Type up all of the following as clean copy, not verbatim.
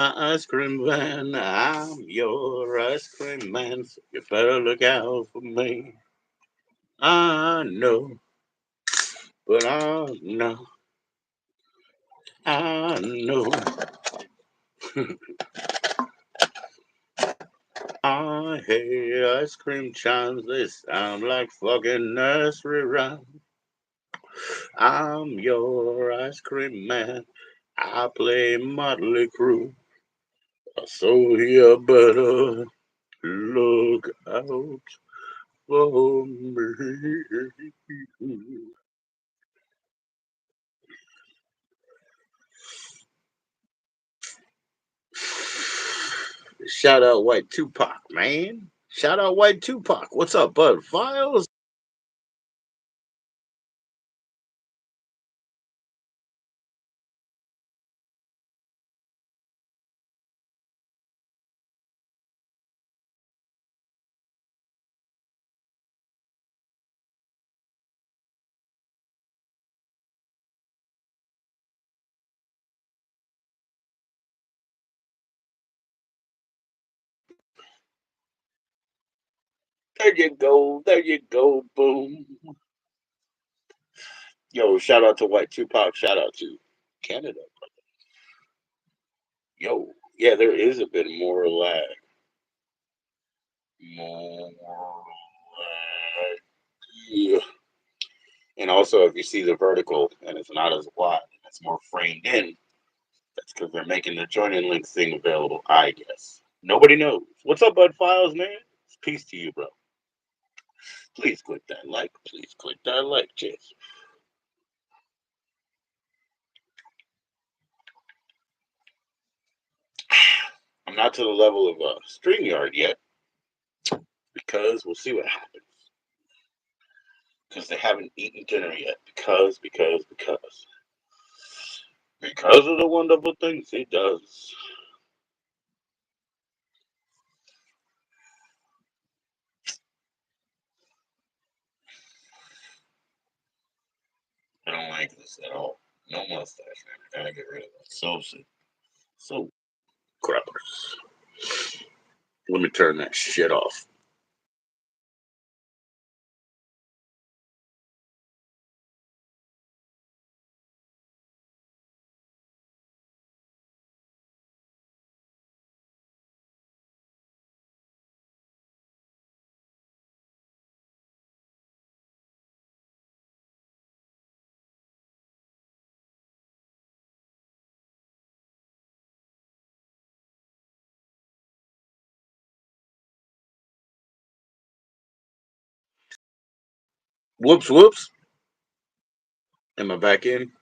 ice cream man. I'm your ice cream man. So you better look out for me. I know, but I know. I hate ice cream chimes. They sound like fucking nursery rhymes. I'm your ice cream man. I play Motley Crue. So you better look out for me. Shout out White Tupac, man. Shout out White Tupac. What's up, Bud Files? There you go. There you go. Boom. Yo, shout out to White Tupac. Shout out to Canada. Yo, yeah, there is a bit more lag. More lag. Yeah. And also, if you see the vertical and it's not as wide, it's more framed in. That's because they're making the join-in link thing available, I guess. Nobody knows. What's up, Bud Files, man? It's peace to you, bro. Please click that like. Please click that like. Cheers. I'm not to the level of StreamYard yet because we'll see what happens. Because they haven't eaten dinner yet. Because of the wonderful things he does. I don't like this at all. No mustache, man. I gotta get rid of that. So crappers. Let me turn that shit off. Whoops, whoops. Am I back in?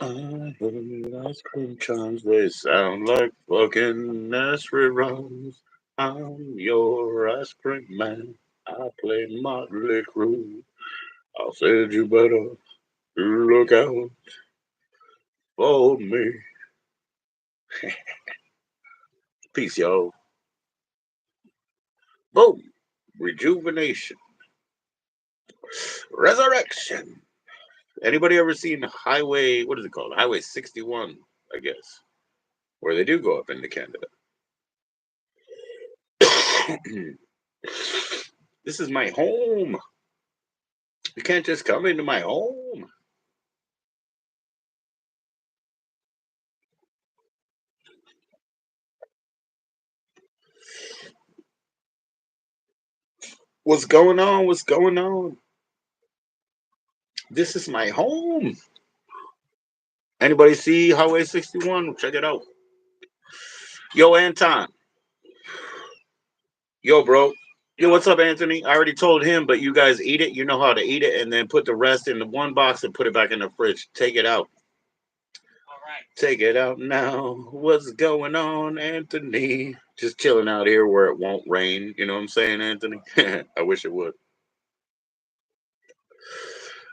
I hate ice cream chimes. They sound like fucking nursery rhymes. I'm your ice cream man. I play Motley Crue. I said you better look out for me. Peace, y'all. Boom. Rejuvenation. Resurrection. Anybody ever seen Highway, what is it called? Highway 61, I guess, where they do go up into Canada. This is my home. You can't just come into my home. What's going on? What's going on? This is my home. Anybody see Highway 61? Check it out. Yo, Anton. Yo, bro. Yo, what's up, Anthony? I already told him, but you guys eat it. You know how to eat it, and then put the rest in the one box and put it back in the fridge. Take it out. Take it out now. What's going on, Anthony? Just chilling out here where it won't rain. You know what I'm saying, Anthony? I wish it would.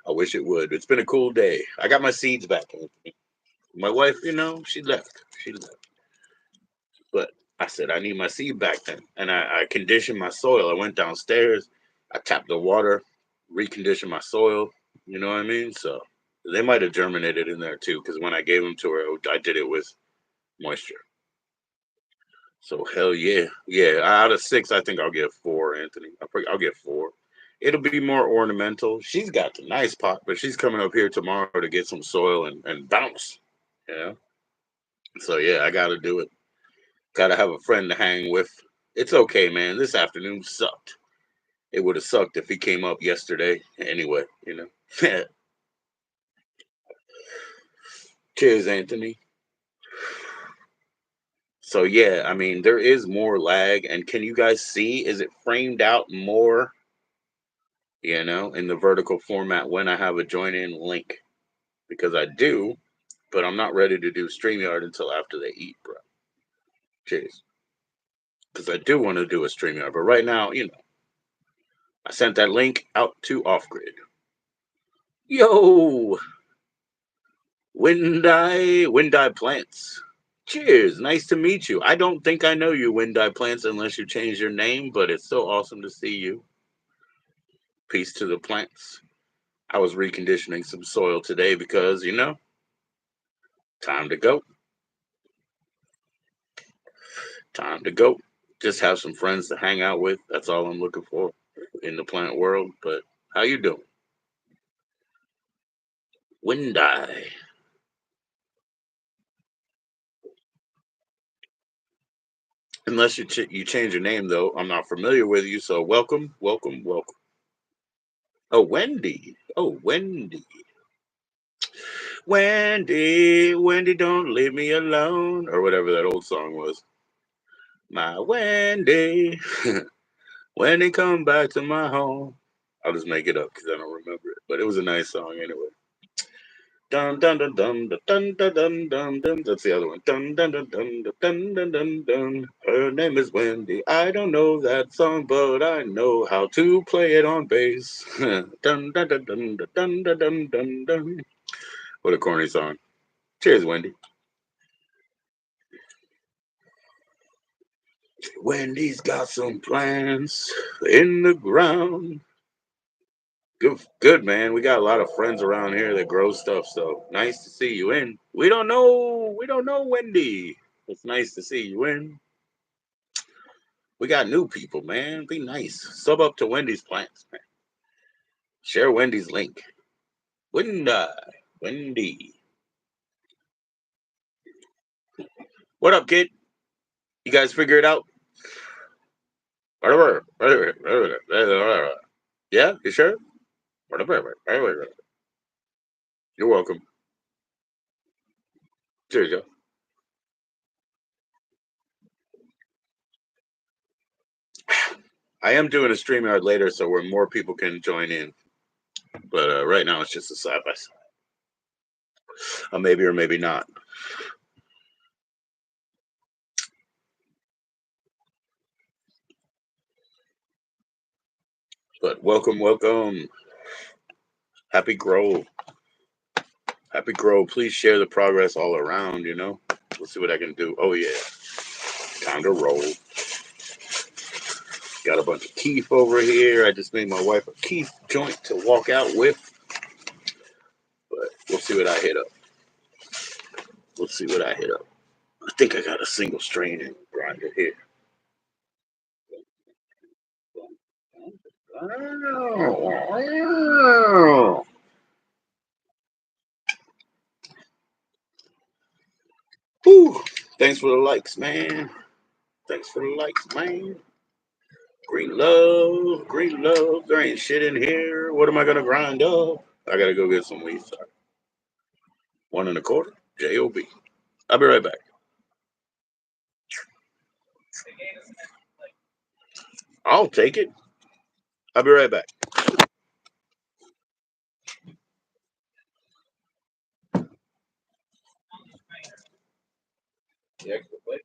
I wish it would. It's been a cool day. I got my seeds back, Anthony. My wife, she left. She left. But I said I need my seed back then. And I conditioned my soil. I went downstairs. I tapped the water, reconditioned my soil. You know what I mean? So they might have germinated in there too, because when I gave them to her, I did it with moisture. So hell yeah, yeah. Out of six, I think I'll get four, Anthony. I'll get four. It'll be more ornamental. She's got the nice pot, but she's coming up here tomorrow to get some soil and bounce. Yeah. So yeah, I got to do it. Got to have a friend to hang with. It's okay, man. This afternoon sucked. It would have sucked if he came up yesterday. Anyway, you know. Cheers, Anthony. So yeah, I mean there is more lag, and can you guys see? Is it framed out more? You know, in the vertical format when I have a join in link, because I do, but I'm not ready to do StreamYard until after they eat, bro. Cheers. Because I do want to do a StreamYard, but right now, you know, I sent that link out to Off Grid. Yo, Windeye Plants. Cheers. Nice to meet you. I don't think I know you, Windeye Plants, unless you change your name, but it's so awesome to see you. Peace to the plants. I was reconditioning some soil today because, you know, time to go. Time to go. Just have some friends to hang out with. That's all I'm looking for in the plant world. But how you doing? Windeye. Unless you change your name though, I'm not familiar with you. So welcome, welcome, welcome. Oh, Wendy. Oh, Wendy. Wendy, Wendy, don't leave me alone, or whatever that old song was. My Wendy, Wendy, come back to my home. I'll just make it up because I don't remember it, but it was a nice song anyway. Dun dun dun dun dun dun dun dun dun. That's the other one. Dun dun dun dun dun dun dun dun. Her name is Wendy. I don't know that song, but I know how to play it on bass. Dun dun dun dun dun dun dun dun dun. What a corny song. Cheers, Wendy. Wendy's got some plants in the ground. Good, good man. We got a lot of friends around here that grow stuff, so nice to see you in. We don't know Wendy. It's nice to see you in. We got new people, man. Be nice. Sub up to Wendy's plants, man. Share Wendy's link. Wendy. What up, kid? You guys figure it out? Yeah, you sure? You're welcome. Cheers, y'all. I am doing a StreamYard later, so where more people can join in. But right now, it's just a side by side. Maybe or maybe not. But welcome, welcome. Happy Grove. Happy Grove. Please share the progress all around, you know? Let's see what I can do. Oh, yeah. Time to roll. Got a bunch of keef over here. I just made my wife a keef joint to walk out with. But we'll see what I hit up. We'll see what I hit up. I think I got a single strain grinder here. Oh. Whew. Thanks for the likes, man. Thanks for the likes, man. Green love, green love. There ain't shit in here. What am I gonna grind up? I gotta go get some weed. Sorry. 1.25. JoB. I'll be right back. I'll take it. I'll be right back. The extra plate?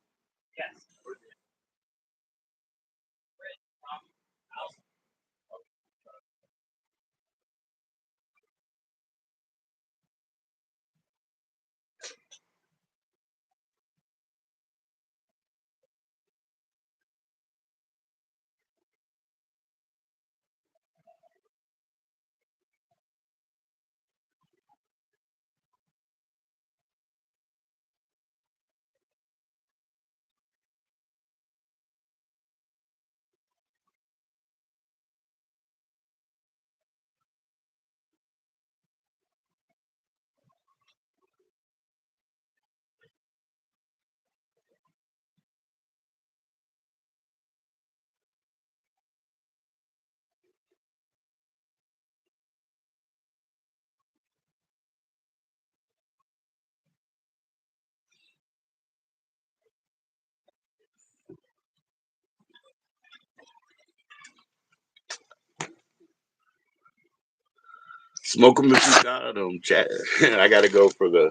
Smoke them if you got them, chat. I got to go for the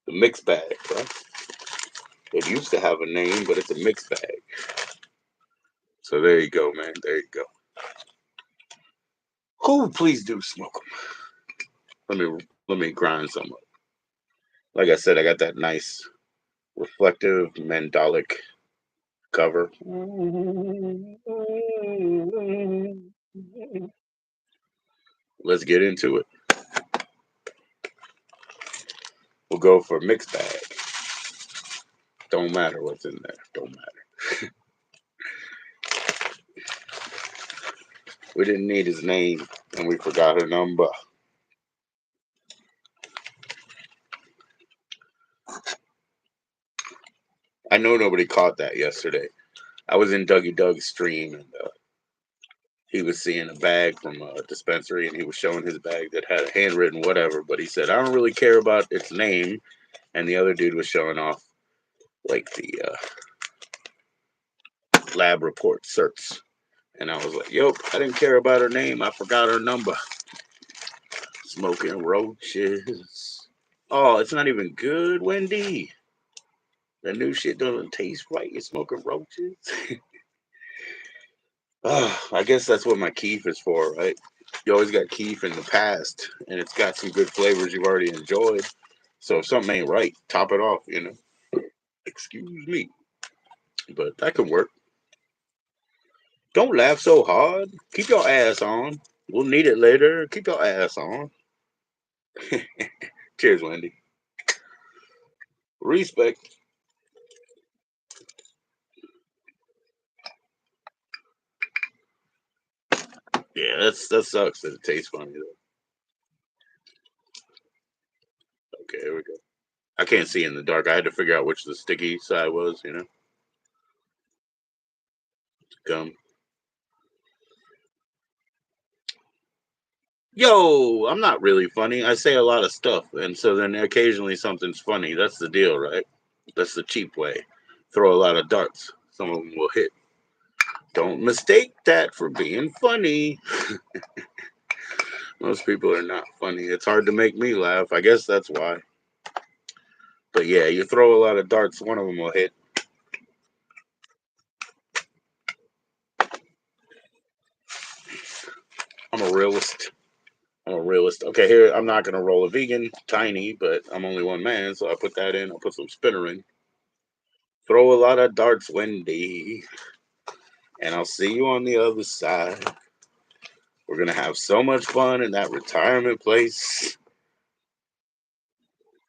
mixed bag, right? It used to have a name, but it's a mixed bag. So there you go, man. There you go. Who please do smoke them. Let me grind some up. Like I said, I got that nice reflective mandalic cover. Let's get into it. We'll go for mixed bag. Don't matter what's in there. Don't matter. We didn't need his name, and we forgot her number. I know nobody caught that yesterday. I was in Dougie Doug's stream, and he was seeing a bag from a dispensary, and he was showing his bag that had a handwritten whatever, but he said, I don't really care about its name. And the other dude was showing off, like, the lab report certs. And I was like, yo, I didn't care about her name. I forgot her number. Smoking roaches. Oh, it's not even good, Wendy. The new shit doesn't taste right. You're smoking roaches. I guess that's what my keef is for, right? You always got keef in the past, and it's got some good flavors you've already enjoyed. So if something ain't right, top it off, you know. Excuse me. But that can work. Don't laugh so hard. Keep your ass on. We'll need it later. Keep your ass on. Cheers, Wendy. Respect. Yeah, that sucks that it tastes funny though. Okay, here we go. I can't see in the dark. I had to figure out which the sticky side was, you know. Gum. Yo, I'm not really funny. I say a lot of stuff, and so then occasionally something's funny. That's the deal, right? That's the cheap way. Throw a lot of darts. Some of them will hit. Don't mistake that for being funny. Most people are not funny. It's hard to make me laugh. I guess that's why. But yeah, you throw a lot of darts, one of them will hit. I'm a realist. I'm a realist. Okay, here, I'm not going to roll a vegan, tiny, but I'm only one man, so I put that in. I'll put some spinner in. Throw a lot of darts, Wendy. And I'll see you on the other side. We're going to have so much fun in that retirement place.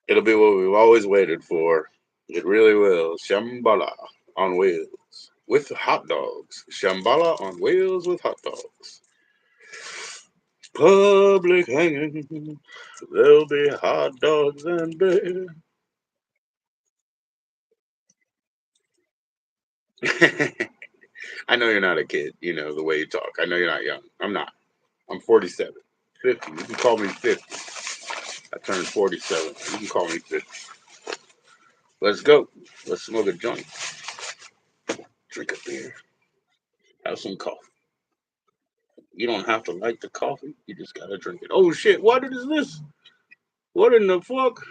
It'll be what we've always waited for. It really will. Shambhala on wheels with hot dogs. Shambhala on wheels with hot dogs. Public hanging. There'll be hot dogs and beer. I know you're not a kid, you know, the way you talk. I know you're not young. I'm not. I'm 47. 50. You can call me 50. I turned 47. You can call me 50. Let's go. Let's smoke a joint. Drink a beer. Have some coffee. You don't have to like the coffee. You just gotta drink it. Oh shit! What is this? What in the fuck?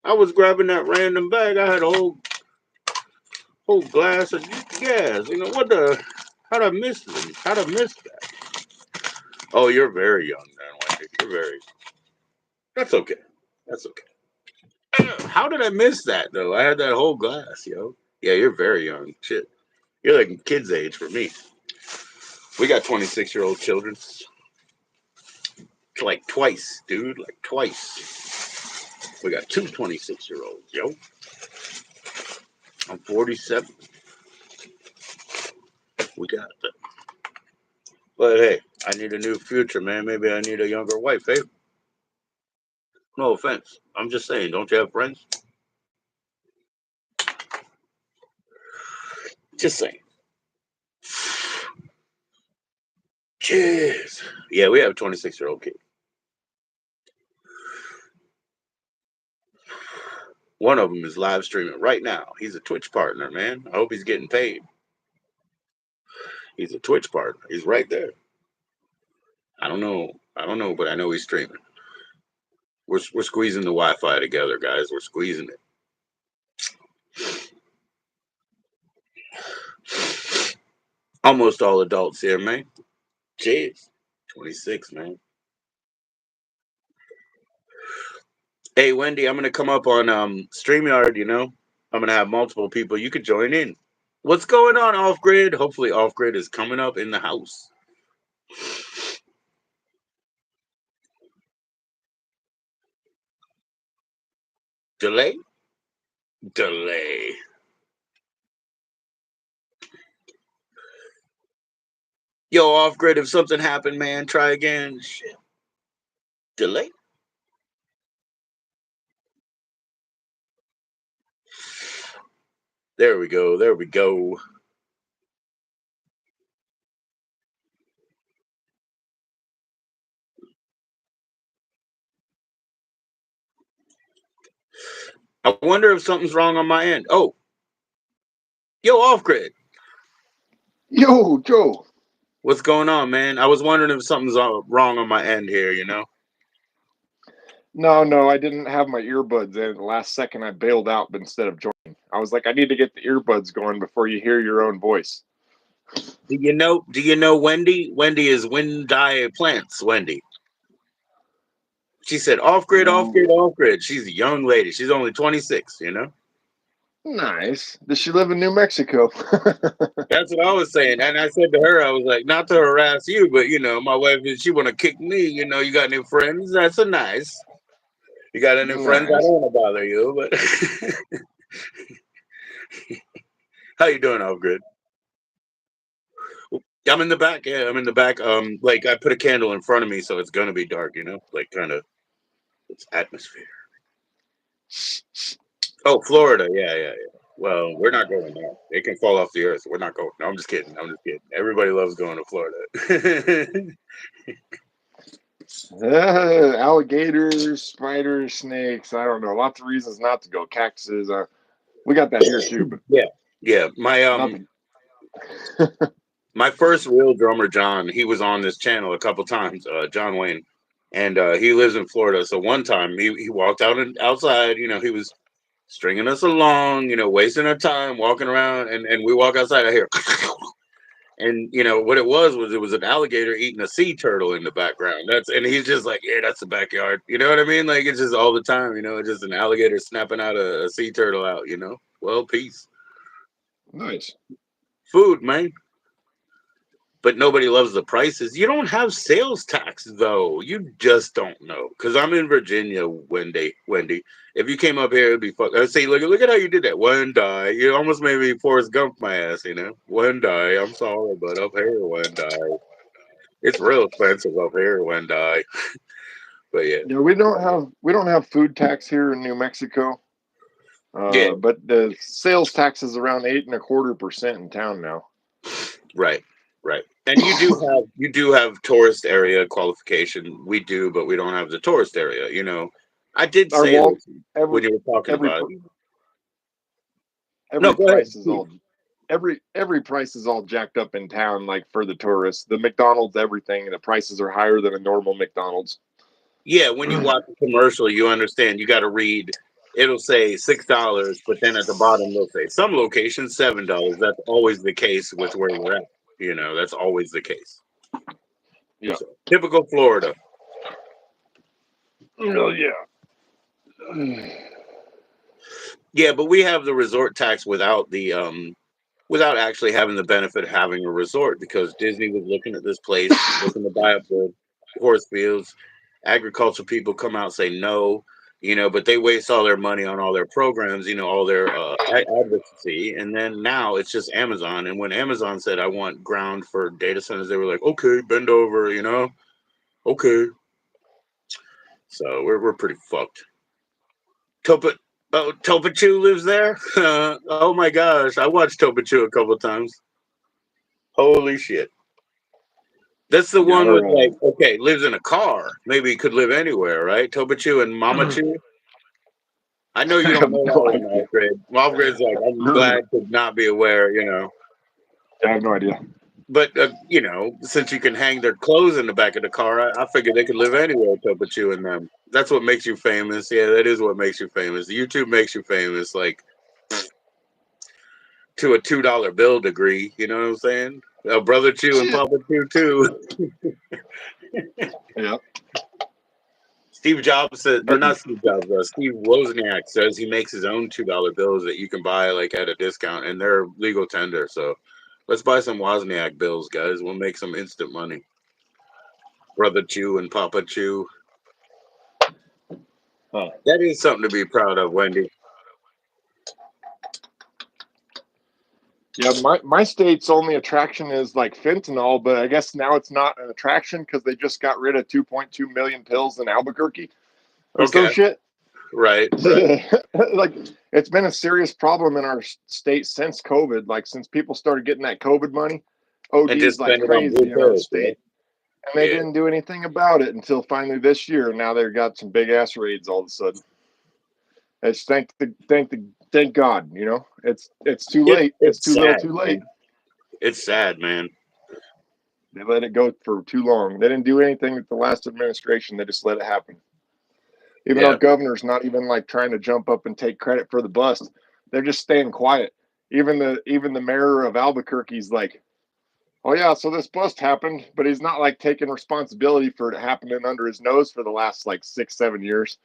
I was grabbing that random bag. I had a whole glass of gas. You know what the? How'd I miss this? How'd I miss that? Oh, you're very young, man, Wendy. You're very. That's okay. That's okay. How did I miss that though? I had that whole glass, yo. Yeah, you're very young. Shit, you're like kid's age for me. We got 26-year-old children. Like twice, dude. Like twice. We got two 26-year-olds, yo. I'm 47. We got that. But hey, I need a new future, man. Maybe I need a younger wife, hey? No offense. I'm just saying, don't you have friends? Just saying. Cheers. Yeah, we have a 26-year-old kid. One of them is live streaming right now. He's a Twitch partner, man. I hope he's getting paid. He's a Twitch partner. He's right there. I don't know. I don't know, but I know he's streaming. We're squeezing the Wi-Fi together, guys. We're squeezing it. Almost all adults here, man. Jeez. 26, man. Hey, Wendy, I'm going to come up on StreamYard, you know. I'm going to have multiple people. You could join in. What's going on, Off Grid? Hopefully, Off Grid is coming up in the house. Delay? Delay. Yo, Off Grid, if something happened, man, try again. Shit. Delay? There we go. There we go. I wonder if something's wrong on my end. Oh, yo, Off Grid. Yo, Joe. What's going on, man? I was wondering if something's wrong on my end here, you know? No, I didn't have my earbuds in. The last second I bailed out instead of joining. I was like, I need to get the earbuds going before you hear your own voice. Do you know Wendy? Wendy is Wendy Plants, Wendy. She said off grid, off Ooh, grid, off grid. She's a young lady. She's only 26, you know? nice. Does she live in New Mexico? That's what I was saying. And I said to her, I was like, not to harass you, but you know, my wife she wanna kick me, you know, you got any friends? That's a nice. You got any friends? I Nice. don't want to bother you, but how you doing, off grid? I'm in the back. Yeah, I'm in the back. Like I put a candle in front of me, so it's gonna be dark. You know, like kind of it's atmosphere. Oh, Florida. Yeah, yeah, yeah. Well, we're not going there. It can fall off the earth. We're not going. No, I'm just kidding. I'm just kidding. Everybody loves going to Florida. Alligators, spiders, snakes. I don't know. Lots of reasons not to go. Cactuses. We got that here too, but Yeah, yeah. My nothing. my first real drummer, John. He was on this channel a couple times. John Wayne, and he lives in Florida. So one time he walked outside. You know, he was stringing us along. You know, wasting our time walking around, and we walk outside. I hear. And you know what it was an alligator eating a sea turtle in the background. And he's just like, yeah, that's the backyard. You know what I mean? Like it's just all the time. You know, it's just an alligator snapping out a sea turtle out. You know, well, peace, Nice. food, man. But nobody loves the prices. You don't have sales tax though. You just don't know. Cause I'm in Virginia, Wendy. Wendy, if you came up here, it'd be fuck. I say, look at how you did that. One die. You almost made me Forrest Gump my ass. You know, one die. I'm sorry, but up here, one die. It's real expensive up here when but yeah. Yeah, we don't have food tax here in New Mexico. Yeah, But the sales tax is around 8.25% in town now. right. Right. And you do have tourist area qualification. We do, but we don't have the tourist area, you know. I did Our say wall this every when you were talking every about pr- it. No, every go ahead. price is all every price is all jacked up in town. Like for the tourists, the McDonald's, everything, the prices are higher than a normal McDonald's. Yeah, when you watch a commercial, you understand you gotta read it'll say $6, but then at the bottom they'll say some locations $7. That's always the case with where we're at. You know, that's always the case. Yeah. So typical Florida. Oh yeah. Yeah, but we have the resort tax without actually having the benefit of having a resort because Disney was looking at this place, looking to buy up the horse fields. Agricultural people come out and say no, you know, but they waste all their money on all their programs, you know, all their advocacy, and then now it's just Amazon. And when Amazon said I want ground for data centers, they were like, okay, bend over, you know, okay. So we're pretty fucked. Topa Topachu lives there. Oh my gosh, I watched Topachu a couple times. Holy shit. That's the Yeah. one with like, okay, lives in a car. Maybe he could live anywhere, right? Tobachu and I Mamachu. I know you don't have know that no one, idea. Alfred. Alfred's like, I'm No, no, glad to not be aware, you know. I have no idea. But since you can hang their clothes in the back of the car, I figured they could live anywhere. But you and them. That's what makes you famous. Yeah, that is what makes you famous. YouTube makes you famous, like to a $2 bill degree. You know what I'm saying? Brother Chew and Shit. Papa Chew too. Yeah. Steve Jobs says, or But not Steve Jobs, Steve Wozniak says he makes his own $2 bills that you can buy like at a discount, and they're legal tender. So let's buy some Wozniak bills, guys. We'll make some instant money. Brother Chew and Papa Chew. huh. That is something to be proud of, Wendy. Yeah, my state's only attraction is like fentanyl, but I guess now it's not an attraction because they just got rid of 2.2 million pills in Albuquerque or some Okay, shit. right, right. Like it's been a serious problem in our state since COVID. Like since people started getting that COVID money, And just OD's like spend it on blue crazy in our pills, right? state, and they Yeah, didn't do anything about it until finally this year. Now they've got some big ass raids all of a sudden. It's thank God. You know, it's too late. It's it's too little, sad, too late. man. It's sad, man. They let it go for too long. They didn't do anything with the last administration. They just let it happen. Even our Yeah, governor's not even like trying to jump up and take credit for the bust. They're just staying quiet. Even the mayor of Albuquerque's like, oh yeah, so this bust happened, but he's not like taking responsibility for it happening under his nose for the last like 6, 7 years.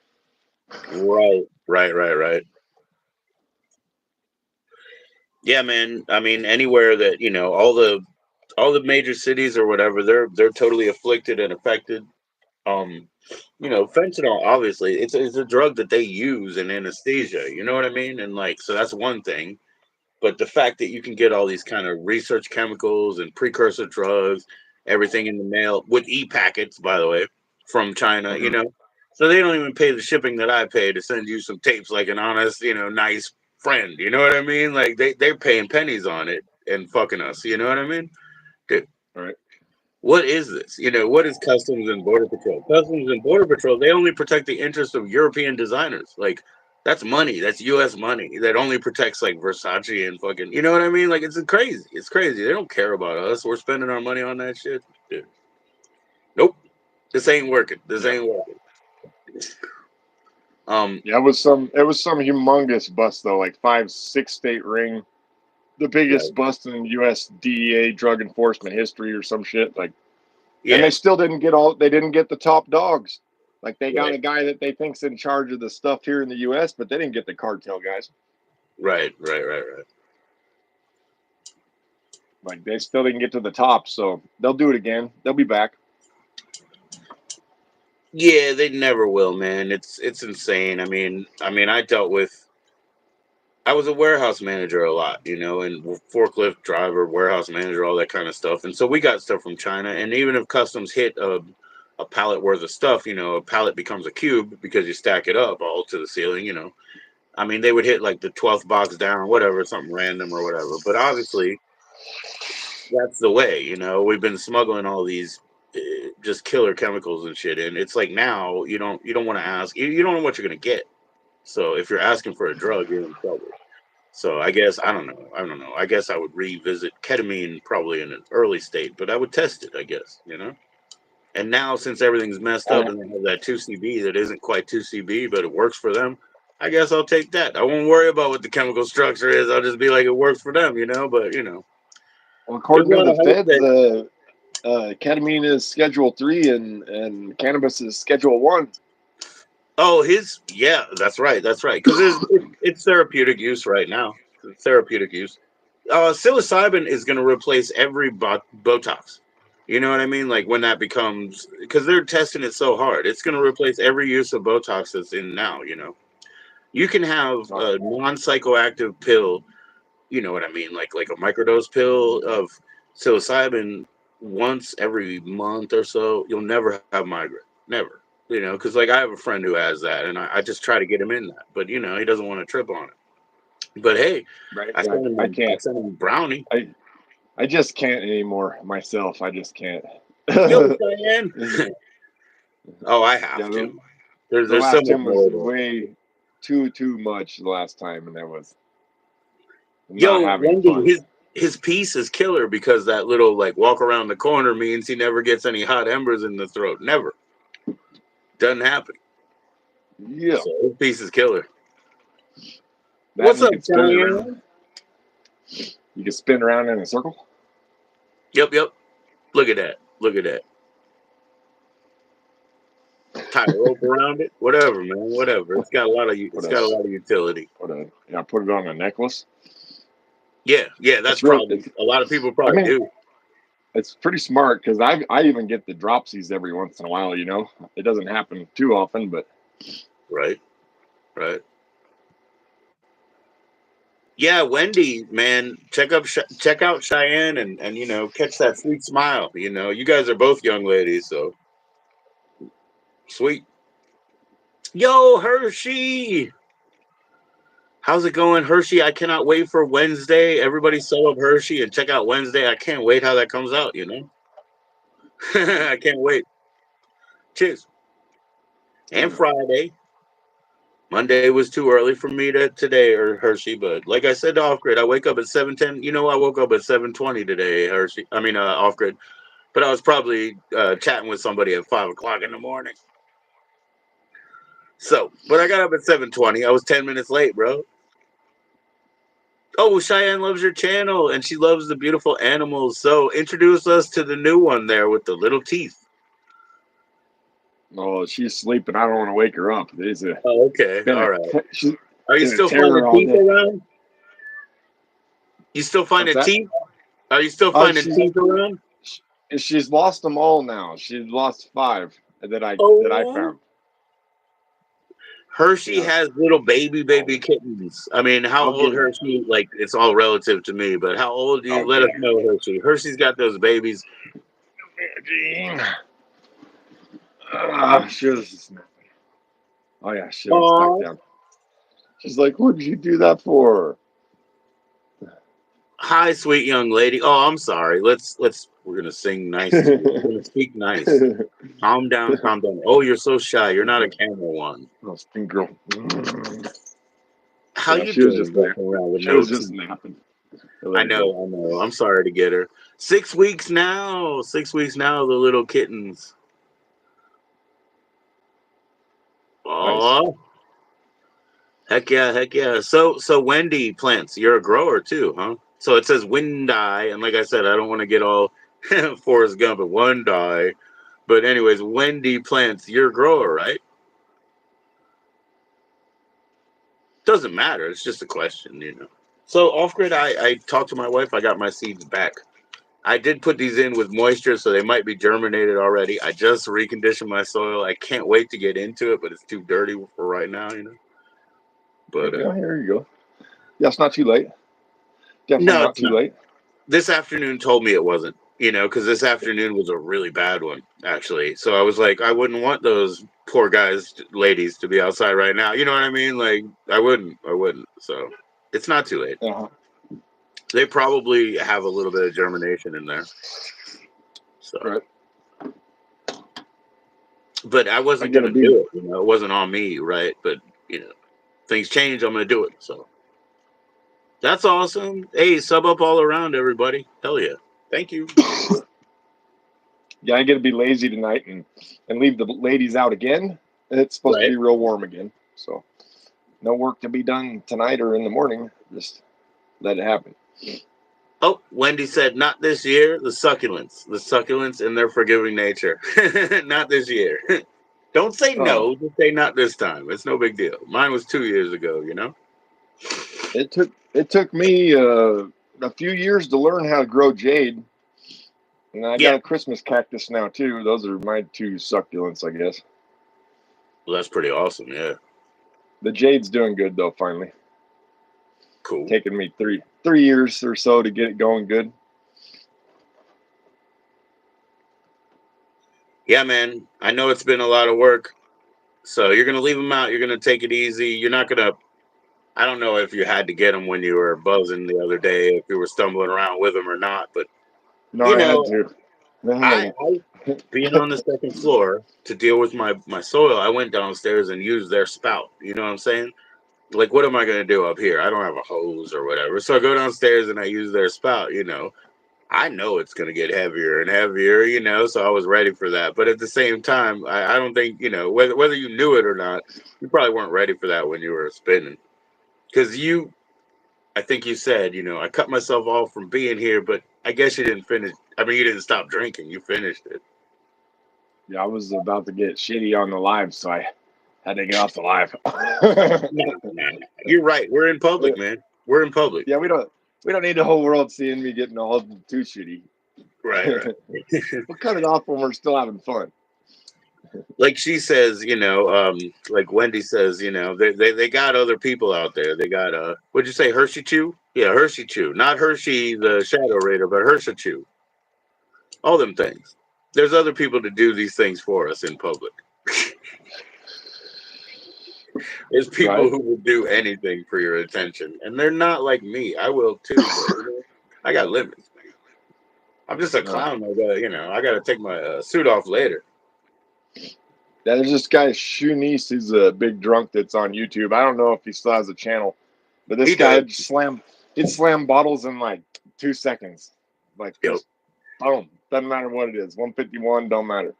right, right, right, right. Yeah, man. I mean, anywhere that all the major cities or whatever, they're totally afflicted and affected. Um, fentanyl obviously it's a drug that they use in anesthesia. You know what I mean? And like, so that's one thing. But the fact that you can get all these kind of research chemicals and precursor drugs, everything in the mail with e-packets, by the way, from China, Mm-hmm. so they don't even pay the shipping that I pay to send you some tapes like an honest, nice friend. You know what I mean? Like they're paying pennies on it and fucking us. You know what I mean? Dude, All right. what is this? What is Customs and Border Patrol? Customs and Border Patrol, they only protect the interests of European designers. Like, that's money. That's U.S. money that only protects like Versace and fucking, you know what I mean? Like, it's crazy. It's crazy. They don't care about us. We're spending our money on that shit. Dude. Nope. This ain't working. This Yeah. ain't working. Um, Yeah, it was some humongous bust though, like 5, 6 state ring, the right. biggest bust in U.S. DEA drug enforcement history or some shit. Like, and Yeah. they still didn't get all. They didn't get the top dogs. Like they got Right. a guy that they think's in charge of the stuff here in the U.S., but they didn't get the cartel guys. Right. Right. Right. Right. Like they still didn't get to the top, so they'll do it again. They'll be back. Yeah, they never will, man. It's insane. I mean, I was a warehouse manager a lot, and forklift driver, warehouse manager, all that kind of stuff. And so we got stuff from China. And even if customs hit a pallet worth of stuff, a pallet becomes a cube because you stack it up all to the ceiling. I mean, they would hit like the 12th box down or whatever, something random or whatever. But obviously, that's the way, we've been smuggling all these just killer chemicals and shit in. It's like now you don't want to ask, you don't know what you're going to get. So if you're asking for a drug, you're in trouble. So I guess I don't know. I don't know. I guess I would revisit ketamine probably in an early state, but I would test it. I guess. And now since everything's messed up Uh, and they have that 2CB that isn't quite 2CB, but it works for them, I guess I'll take that. I won't worry about what the chemical structure is. I'll just be like it works for them. But well, there's a according to lot the of hype feds, that. ketamine is Schedule 3 and cannabis is Schedule 1. Oh, yeah, that's right, that's right. Because it's therapeutic use right now. It's therapeutic use. Psilocybin is going to replace every Botox. You know what I mean? Like when that becomes, because they're testing it so hard, it's going to replace every use of Botox that's in now. You can have Oh, a non-psychoactive pill. You know what I mean? Like a microdose pill of psilocybin once every month or so. You'll never have migraine. Never. Because like I have a friend who has that, and I just try to get him in that, but he doesn't want to trip on it. But hey, right. I sent I him I can't. sent him brownie. I I just can't anymore myself. I just can't. Yo, yeah, Diane. Oh, I have the, to. There's the there's so last much time was more to it. way too much the last time, and that was not Yo, having Wendy, fun. his piece is killer because that little like walk around the corner means he never gets any hot embers in the throat. Never. Doesn't happen. Yeah. So his piece is killer. That What's and you up, can spin it around. Cheyenne? You can spin around in a circle. Yep, yep. Look at that. Look at that. Tie a rope around it. Whatever, man. Whatever. It's got a lot of What it's got a else? lot of utility. Yeah, put it on a necklace. Yeah, yeah. That's It's real. probably a lot of people I probably mean, do. it's pretty smart because I even get the dropsies every once in a while. It doesn't happen too often, but Right. Right. Yeah, Wendy, man, check out Cheyenne and catch that sweet smile. You guys are both young ladies, so sweet. Yo, Hershey, how's it going, Hershey? I cannot wait for Wednesday. Everybody sell up Hershey and check out Wednesday. I can't wait how that comes out. I can't wait. Cheers. And Friday. Monday was too early for me to today or Hershey, but like I said to off grid, I wake up at 7:10. I woke up at 7:20 today, Hershey. I mean off grid. But I was probably chatting with somebody at 5 o'clock in the morning. So, but I got up at 7:20. I was 10 minutes late, bro. Oh, Cheyenne loves your channel and she loves the beautiful animals. So introduce us to the new one there with the little teeth. oh, she's sleeping. I don't want to wake her up. Oh, okay. Been All right. she's Are you been a still terror finding all teeth day. around? You still What's finding that? teeth? Are you still Oh, finding teeth around? she's lost them all now. She's lost 5 that I Oh, found. Hershey Yeah. has little Oh, baby kittens. I mean, how I'll old get Hershey? Like, it's all relative to me, but how old do you? I'll Let get us know, Hershey. Hershey's got those babies. Jean. She was. Oh yeah, she was back Oh, down. She's like, "What did you do that for?" hi, sweet young lady. Oh, I'm sorry. Let's. We're gonna sing nice to you. We're gonna speak nice. Calm down, calm down. Oh, you're so shy. You're not a camera one. Oh, skin girl. How Yeah, you she was just doing? napping. Walking around with She no was just teeth. napping. I I let her know, go. I know. I'm sorry to get her. 6 weeks now. 6 weeks now. The little kittens. Nice. Oh, heck yeah, heck yeah. So Wendy plants, you're a grower too, huh? So it says Windeye, and like I said, I don't want to get all Forrest Gump at one die. But anyways, Wendy plants, you're a grower, right? Doesn't matter. It's just a question. So off grid, I talked to my wife. I got my seeds back. I did put these in with moisture, so they might be germinated already. I just reconditioned my soil. I can't wait to get into it, but it's too dirty for right now. But Yeah, here you go. Yeah, it's not too late. Definitely no, not it's too not. late. This afternoon told me it wasn't, because this afternoon was a really bad one, actually. So I was like, I wouldn't want those poor guys, ladies, to be outside right now. You know what I mean? Like, I wouldn't. So it's not too late. Uh-huh. They probably have a little bit of germination in there. So, Right. but I I wasn't gotta gonna be. do it. It wasn't on me, right? But things change. I'm gonna do it. So that's awesome. Hey, sub up all around, everybody. Hell yeah. Thank you. Yeah, I gotta be lazy tonight and leave the ladies out again. It's supposed to Right. be real warm again, so no work to be done tonight or in the morning. Just let it happen. Oh, Wendy said, not this year. The succulents in their forgiving nature. Not this year. Don't say Oh, no. Just say not this time. It's no big deal. Mine was 2 years ago. it took me a few years to learn how to grow jade, and I Yeah. got a Christmas cactus now too. Those are my two succulents, I guess. Well, that's pretty awesome. Yeah. The jade's doing good though. Finally, Cool. taken me three years or so to get it going good. Yeah, man. I know it's been a lot of work. So you're going to leave them out. You're going to take it easy. You're not going to, I don't know if you had to get them when you were buzzing the other day, if you were stumbling around with them or not. But, No, you I had know, to. I being on the second floor to deal with my soil, I went downstairs and used their spout. You know what I'm saying? Like, what am I going to do up here? I don't have a hose or whatever. So I go downstairs and I use their spout, I know it's going to get heavier and heavier, so I was ready for that. But at the same time, I don't think, whether you knew it or not, you probably weren't ready for that when you were spinning. Because I think you said, I cut myself off from being here, but I guess you didn't finish. I mean, you didn't stop drinking. You finished it. Yeah, I was about to get shitty on the live, so I had to get off the live. No, no, no. You're right. We're in public, man. We're in public. Yeah, we don't need the whole world seeing me getting all too shitty. Right, right. We'll cut it off when we're still having fun. Like she says, like Wendy says, they got other people out there. They got what'd you say, Hershey Chew? Yeah, Hershey Chew. Not Hershey the Shadow Raider, but Hershey Chew. All them things. There's other people to do these things for us in public. There's people Right? who will do anything for your attention. And they're not like me. I will too, but I got limits. I'm just a clown. I gotta take my suit off later. Yeah, there's this guy Shunice who's a big drunk that's on YouTube. I don't know if he still has a channel, but this He guy does. he'd slam bottles in like 2 seconds, like Yep. just boom. Doesn't matter what it is. 151 don't matter.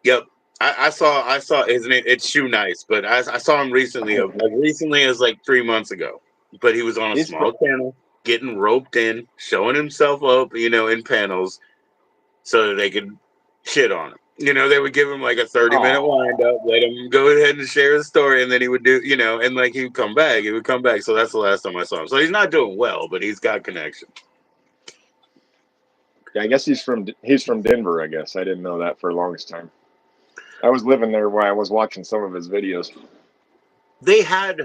Yep. I saw his name. It's Shoe Nice, but I saw him recently, as recently as like 3 months ago. But he was on a He's small channel, getting roped in, showing himself up, in panels, so that they could shit on him. They would give him like a 30-minute wind up, let him go ahead and share his story, and then he would do, and like he would come back. He would come back. So that's the last time I saw him. So he's not doing well, but he's got connection. Yeah, I guess he's from Denver. I guess I didn't know that for the longest time. I was living there while I was watching some of his videos. They had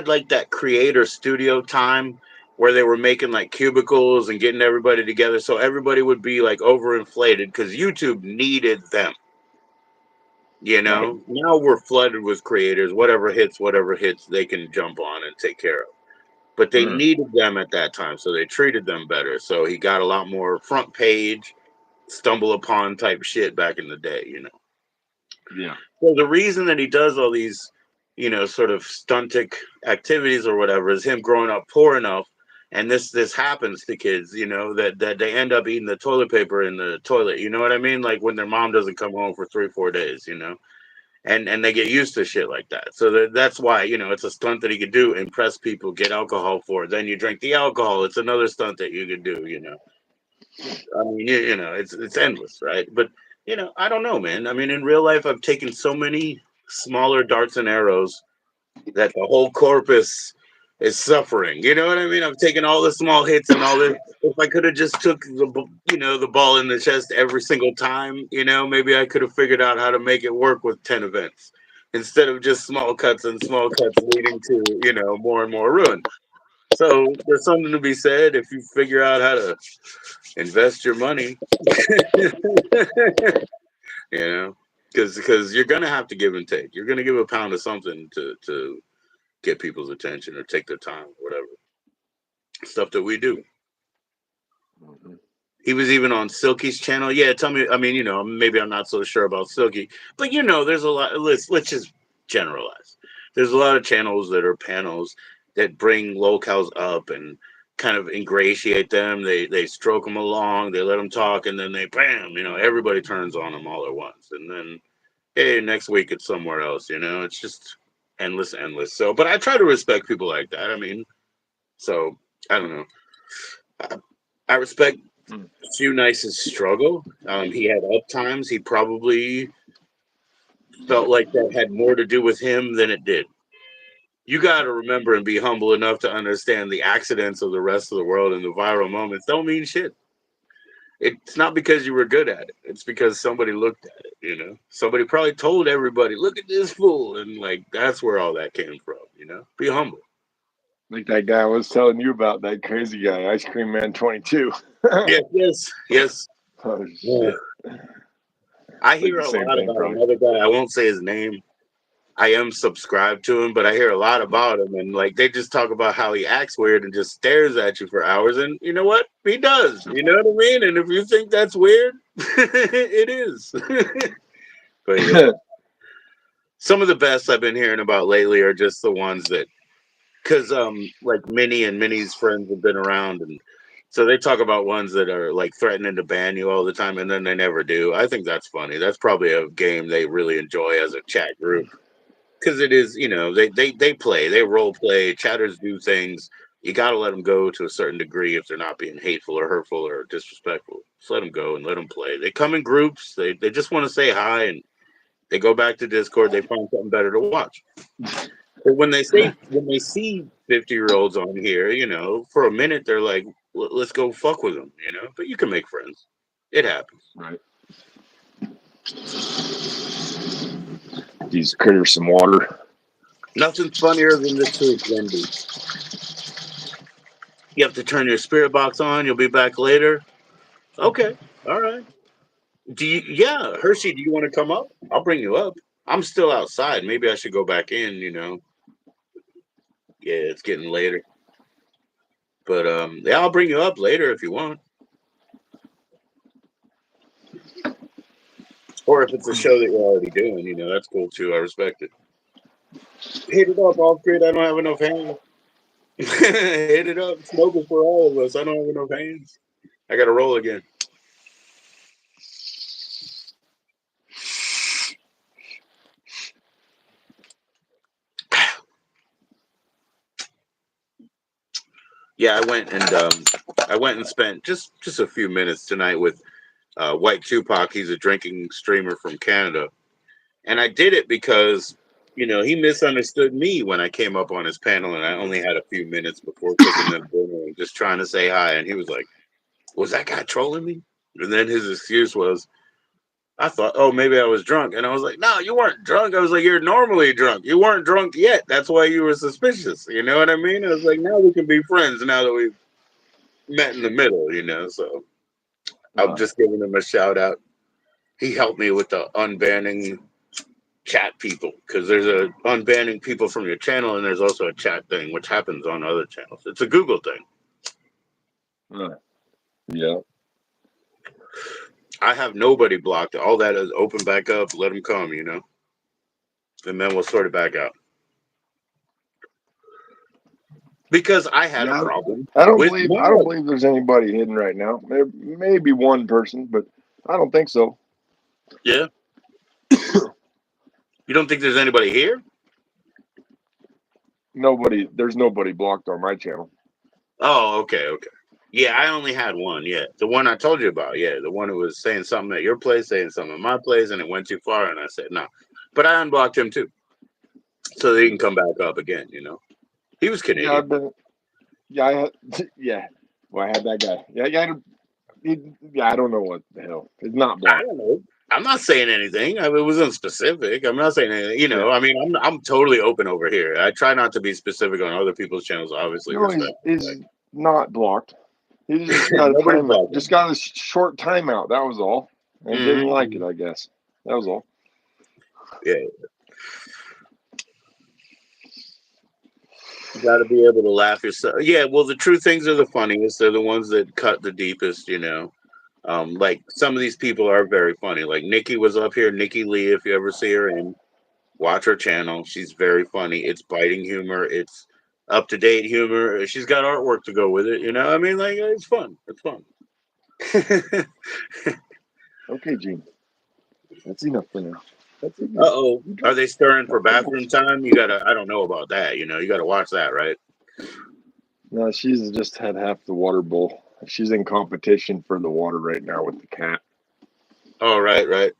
like that creator studio time where they were making like cubicles and getting everybody together, so everybody would be like overinflated because YouTube needed them. Right. Now we're flooded with creators. Whatever hits, they can jump on and take care of. But they needed them at that time, so they treated them better. So he got a lot more front page, stumble upon type shit back in the day. Yeah. So the reason that he does all these, sort of stuntic activities or whatever is him growing up poor enough, and this happens to kids, that they end up eating the toilet paper in the toilet. You know what I mean? Like when their mom doesn't come home for 3-4 days, and they get used to shit like that. So that's why it's a stunt that he could do, impress people, get alcohol for it. Then you drink the alcohol. It's another stunt that you could do. I mean, it's endless, right? But I don't know, man. I mean, in real life, I've taken so many smaller darts and arrows that the whole corpus is suffering. You know what I mean? I've taken all the small hits and all this. If I could have just took the ball in the chest every single time, maybe I could have figured out how to make it work with 10 events instead of just small cuts and small cuts leading to more and more ruin. So there's something to be said if you figure out how to invest your money, you know, because you're gonna have to give and take. You're gonna give a pound of something to get people's attention or take their time, whatever stuff that we do. Mm-hmm. He was even on Silky's channel. Yeah, tell me. I mean, maybe I'm not so sure about Silky, but there's a lot. Let's just generalize. There's a lot of channels that are panels that bring locals up and kind of ingratiate them. They stroke them along. They let them talk, and then they bam. Everybody turns on them all at once, and then hey, next week it's somewhere else. It's just endless, endless. So, but I try to respect people like that. I mean, so I don't know. I respect Shoe Nice's struggle. He had up times. He probably felt like that had more to do with him than it did. You got to remember and be humble enough to understand the accidents of the rest of the world and the viral moments don't mean shit. It's not because you were good at it. It's because somebody looked at it. Somebody probably told everybody, look at this fool. And like, that's where all that came from. Be humble. Like that guy I was telling you about, that crazy guy, Ice Cream Man 22. Yes. Oh, Yeah. shit. I Like hear the a same lot thing, about probably. another guy. I won't say his name. I am subscribed to him, but I hear a lot about him, and like they just talk about how he acts weird and just stares at you for hours. And you know what? He does. You know what I mean? And if you think that's weird, it is. But yeah, Some of the best I've been hearing about lately are just the ones that, because like Minnie and Minnie's friends have been around, and so they talk about ones that are like threatening to ban you all the time, and then they never do. I think that's funny. That's probably a game they really enjoy as a chat group, because it is, they play, they role play, chatters do things. You got to let them go to a certain degree if they're not being hateful or hurtful or disrespectful. Just let them go and let them play. They come in groups. They just want to say hi, and they go back to Discord. They find something better to watch. But when they see 50-year-olds on here, for a minute they're like, Let's go fuck with them," But you can make friends. It happens. Right. These critters some water. Nothing's funnier than the truth, Wendy. You have to turn your spirit box on. You'll be back later. Okay. All right. Yeah, Hershey, do you want to come up? I'll bring you up. I'm still outside. Maybe I should go back in. Yeah, it's getting later. But yeah, I'll bring you up later if you want. Or if it's a show that you're already doing, that's cool too. I respect it. Hit it up, off grid. I don't have enough hands. Hit it up. Smoking for all of us. I don't have enough hands. I got to roll again. Yeah, I went and spent just a few minutes tonight with White Tupac. He's a drinking streamer from Canada, and I did it because he misunderstood me when I came up on his panel, and I only had a few minutes before cooking them dinner and just trying to say hi, and he was like, "Was that guy trolling me?" And then his excuse was, I thought, "Oh, maybe I was drunk," and I was like, "No, you weren't drunk." I was like, "You're normally drunk. You weren't drunk yet. That's why you were suspicious." You know what I mean? I was like, "Now we can be friends. Now that we've met in the middle." So I'm just giving him a shout out. He helped me with the unbanning chat people, because there's a unbanning people from your channel, and there's also a chat thing which happens on other channels. It's a Google thing. Yeah. I have nobody blocked. All that is open back up. Let them come, and then we'll sort it back out. Because I had a problem I don't with believe there's anybody hidden right now. Maybe one person, but I don't think so. Yeah. You don't think there's anybody here? There's nobody blocked on my channel. Oh, okay. Yeah, I only had one. Yeah, the one I told you about. Yeah, the one who was saying something at your place, saying something at my place, and it went too far, and I said no. But I unblocked him too, so that he can come back up again. He was Canadian. Yeah, I've been. Yeah, yeah. Well, I had that guy. I don't know what the hell. It's not blocked. I don't know. I'm not saying anything. I mean, it wasn't specific. I'm not saying anything. Yeah. I mean, I'm totally open over here. I try not to be specific on other people's channels. Obviously, No, respect. he's not blocked. He just got a timeout. Just got a short timeout. That was all. And didn't like it, I guess. That was all. Yeah. You got to be able to laugh yourself. Yeah, well, the true things are the funniest. They're the ones that cut the deepest. Like some of these people are very funny. Like Nikki was up here. Nikki Lee, if you ever see her in, watch her channel. She's very funny. It's biting humor. It's up to date humor. She's got artwork to go with it. I mean, like it's fun. It's fun. Okay, Gene. That's enough for now. That's enough. Uh-oh. Are they stirring for bathroom time? I don't know about that. You got to watch that, right? No, she's just had half the water bowl. She's in competition for the water right now with the cat. Oh, right. I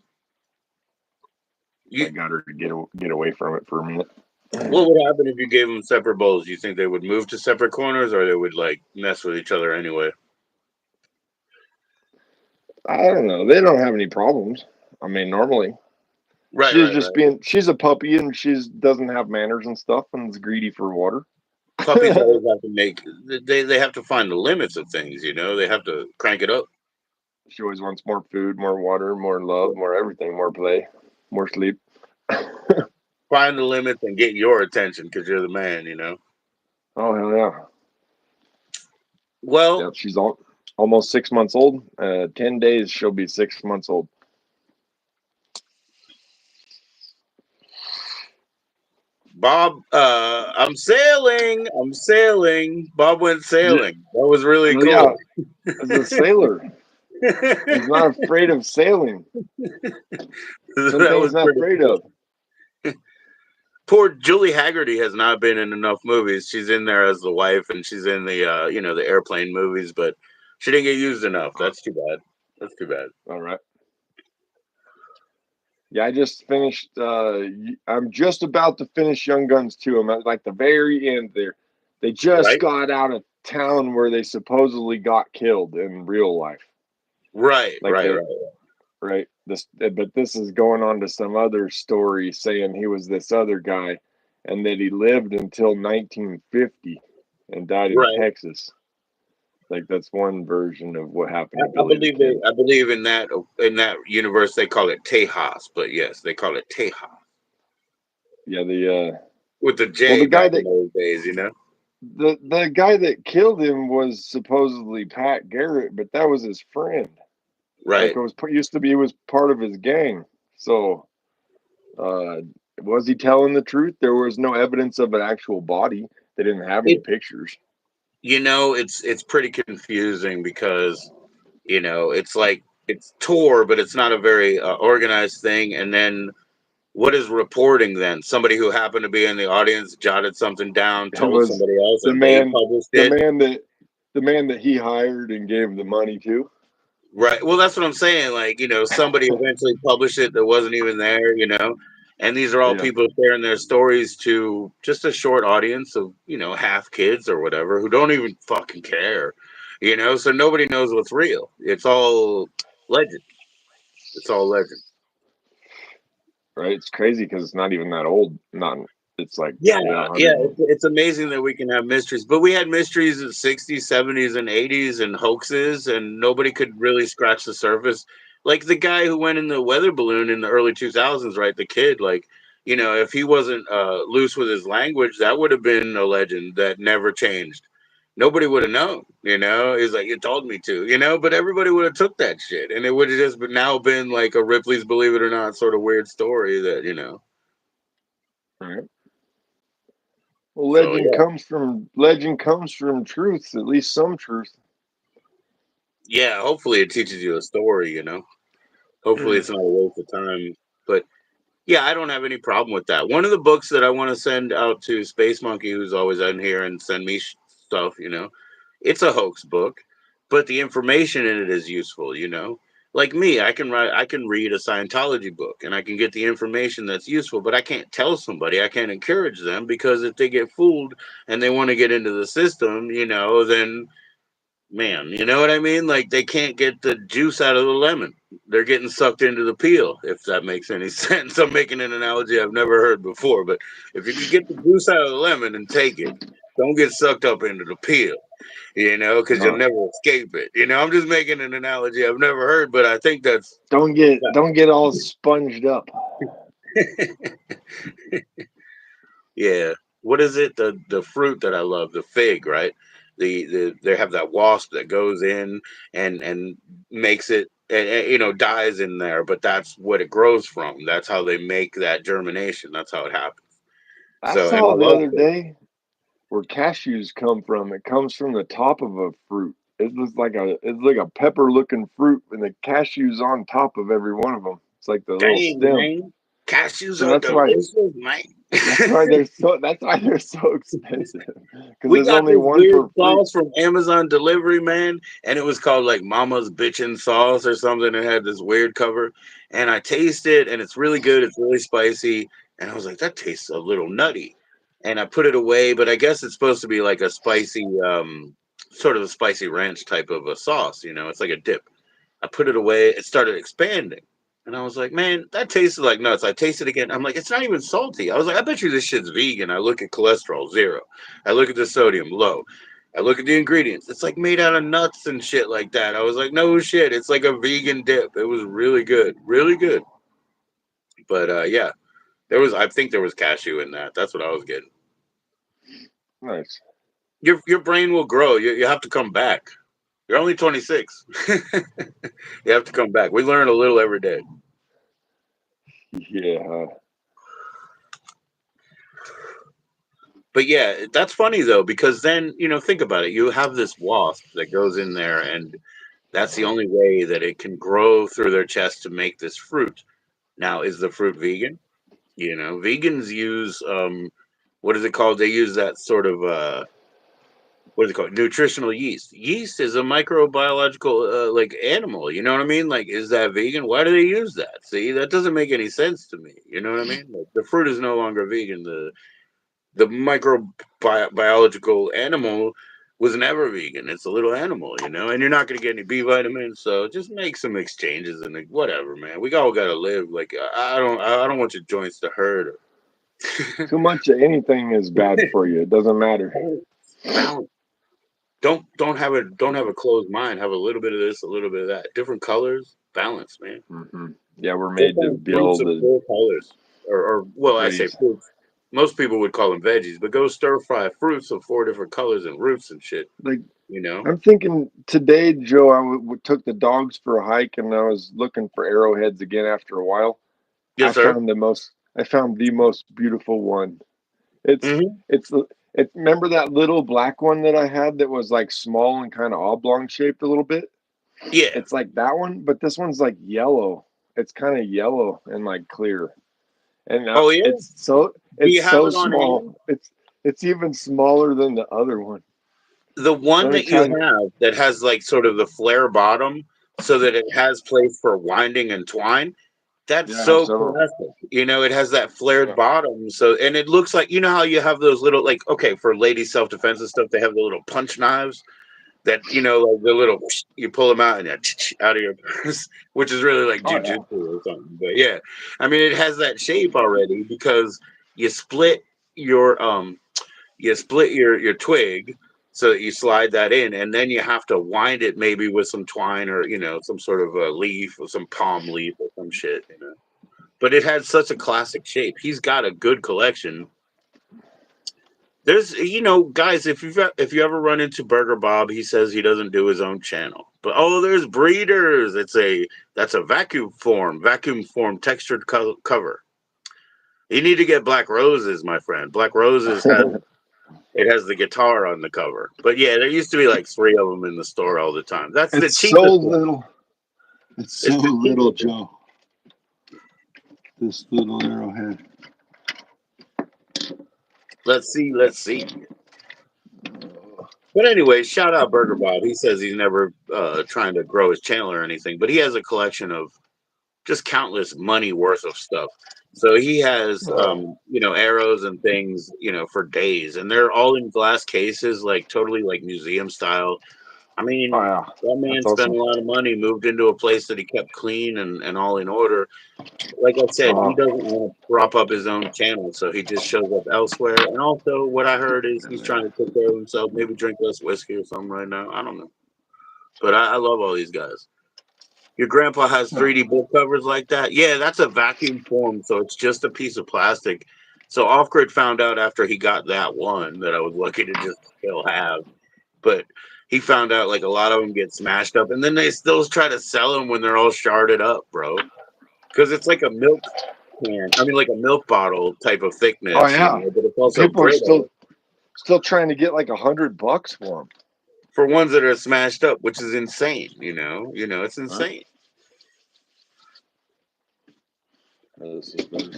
got her to get away from it for a minute. What would happen if you gave them separate bowls? Do you think they would move to separate corners, or they would like mess with each other anyway? I don't know. They don't have any problems. I mean, normally. Right, She's a puppy and she doesn't have manners and stuff and is greedy for water. Puppies always have to they have to find the limits of things, They have to crank it up. She always wants more food, more water, more love, more everything, more play, more sleep. Find the limits and get your attention because you're the man, Oh, hell yeah. Well, yeah, she's almost 6 months old. 10 days, she'll be 6 months old. Bob, I'm sailing. I'm sailing. Bob went Yeah, sailing. That was really well, yeah, cool. as a sailor, he's not afraid of sailing. That Something he's was not pretty afraid cool. of. Poor Julie Haggerty has not been in enough movies. She's in there as the wife, and she's in the the airplane movies, but she didn't get used enough. That's too bad. That's too bad. All right. Yeah, I just finished. I'm just about to finish Young Guns 2. I'm at like the very end there. They just Right, got out of town where they supposedly got killed in real life. right, Like right, they're right. right. But this is going on to some other story saying he was this other guy, and that he lived until 1950 and died in Right. Texas. Like that's one version of what happened to I Billy the believe Kid. I believe in that universe they call it Tejas, but yes, they call it Tejas Yeah, with the well, J back in those days. You know. the guy that killed him was supposedly Pat Garrett, but that was his friend. Like Right. it was used to be, he was part of his gang. So, uh, was he telling the truth? There was no evidence of an actual body. They didn't have any It pictures. it's pretty confusing because it's like it's tour, but it's not a very organized thing. And then what is reporting then? Somebody who happened to be in the audience jotted something down, It told was somebody else, the and they man, published the it. man that the man that he hired and gave the money to. Right. Well, that's what I'm saying. Like, somebody eventually published it that wasn't even there. And these are all Yeah, people sharing their stories to just a short audience of, half kids or whatever who don't even fucking care. So nobody knows what's real. It's all legend. It's all legend. right. It's crazy because it's not even that old. Not. It's like Yeah, yeah, yeah, 100. it's amazing that we can have mysteries, but we had mysteries in the 60s, 70s, and 80s and hoaxes, and nobody could really scratch the surface. Like the guy who went in the weather balloon in the early 2000s, right? The kid, like, if he wasn't loose with his language, that would have been a legend that never changed. Nobody would have known. He's like, you told me to, but everybody would have took that shit, and it would have just now been like a Ripley's Believe It or Not sort of weird story that. Right. Well, So yeah. legend comes from truth. At least some truth. Yeah, hopefully it teaches you a story. Hopefully it's not a waste of time. But yeah, I don't have any problem with that. One of the books that I want to send out to Space Monkey, who's always in here and send me stuff, it's a hoax book, but the information in it is useful. Like me, I can read a Scientology book and I can get the information that's useful, but I can't tell somebody, I can't encourage them because if they get fooled and they want to get into the system, then man, you know what I mean? Like they can't get the juice out of the lemon. They're getting sucked into the peel, if that makes any sense. I'm making an analogy I've never heard before, but if you could get the juice out of the lemon and take it, don't get sucked up into the peel, because you'll Uh, never escape it. I'm just making an analogy I've never heard, but I think that's don't get all sponged up. yeah. What is it? The fruit that I love, the fig, right? They have that wasp that goes in and makes it dies in there, but that's what it grows from. That's how they make that germination. That's how it happens. I So, and I saw the love other figs. day where cashews come from. It comes from the top of a fruit. It's like a pepper looking fruit, and the cashews on top of every one of them. It's like the little Dang, stem. man. Cashews So are delicious, man. that's why they're so expensive because We there's got only this one weird per fruit. sauce from Amazon delivery, man, and it was called like Mama's Bitchin' Sauce or something. It had this weird cover, and I tasted it, and it's really good. It's really spicy, and I was like, that tastes a little nutty, and I put it away. But I guess it's supposed to be like a spicy, sort of a spicy ranch type of a sauce. It's like a dip. I put it away. It started expanding. And I was like, man, that tasted like nuts. I tasted it again. I'm like, it's not even salty. I was like, I bet you this shit's vegan. I look at cholesterol, 0. I look at the sodium, low. I look at the ingredients. It's like made out of nuts and shit like that. I was like, no shit. It's like a vegan dip. It was really good. Really good. But yeah, I think there was cashew in that. That's what I was getting. Nice. Your brain will grow. You have to come back. You're only 26. You have to come back. We learn a little every day. Yeah. But yeah, that's funny though, because then, think about it. You have this wasp that goes in there, and that's the only way that it can grow through their chest to make this fruit. Now, is the fruit vegan? Vegans use what is it called? They use that sort of what is it called? Nutritional yeast. Yeast is a microbiological like animal. You know what I mean? Like, is that vegan? Why do they use that? See, that doesn't make any sense to me. You know what I mean? Like, the fruit is no longer vegan. The microbiological animal was never vegan. It's a little animal, and you're not going to get any B vitamins. So just make some exchanges and whatever, man. We all got to live. Like, I don't want your joints to hurt. Too much of anything is bad for you. It doesn't matter. Balance. Don't have a closed mind. Have a little bit of this, a little bit of that. Different colors, balance, man. Yeah, we're Go made to find be fruits able of to four colors, or well, I say raise. fruits. Most people would call them veggies, but go stir fry fruits of four different colors and roots and shit. Like, You know? I'm thinking today, Joe, took the dogs for a hike and I was looking for arrowheads again after a while. Yes, sir. I found the most beautiful one. It's Hmm. it's it's remember that little black one that I had that was like small and kind of oblong shaped a little bit? Yeah. It's like that one, but this one's like yellow. It's kind of yellow and like clear. And Oh yeah. Do it's you have so it on hand? small. It's even smaller than the other one. The one Let me that you tell you. have that has like sort of the flare bottom, so that it has place for winding and twine. That's Yeah, I have so several. classic. It has that flared Yeah. bottom. So, and it looks like, how you have those little, like, okay, for lady self defense and stuff, they have the little punch knives that, like the little, you pull them out and out of your purse, which is really like Oh yeah. jujitsu or something. But yeah, I mean, it has that shape already because you split your, your twig so that you slide that in, and then you have to wind it maybe with some twine or, some sort of a leaf or some palm leaf or some shit. But it had such a classic shape. He's got a good collection. There's, guys, if you ever run into Burger Bob, he says he doesn't do his own channel. But there's breeders. That's a vacuum form textured cover. You need to get Black Roses, my friend. Black Roses has the guitar on the cover. But yeah, there used to be like three of them in the store all the time. That's the It's so cheapest one. little. It's so It's the little, cheapest one. Joe. This little arrowhead. Let's see. Let's see. But anyway, shout out Burger Bob. He says he's never trying to grow his channel or anything, but he has a collection of just countless money worth of stuff. So he has, Oh, arrows and things, for days, and they're all in glass cases, like totally like museum style. I oh mean, yeah. that man That's spent a awesome. lot of money, moved into a place that he kept clean and all in order. Like I said, he Oh, doesn't want to prop up his own channel, so he just shows up elsewhere. And also, what I heard is he's trying to take care of himself, maybe drink less whiskey or something right now. I don't know, but I love all these guys. Your grandpa has 3D book covers like that. Yeah, that's a vacuum form, so it's just a piece of plastic. So Off Grid found out after he got that one that I was lucky to just still have, but he found out like a lot of them get smashed up, and then they still try to sell them when they're all sharded up, bro. Because it's like a milk can. I mean, like a milk bottle type of oh thickness, yeah. but it's also People are brittle still trying to get like $100 for them. for ones that are smashed up, which is insane. It's Right? insane. Oh, this is better.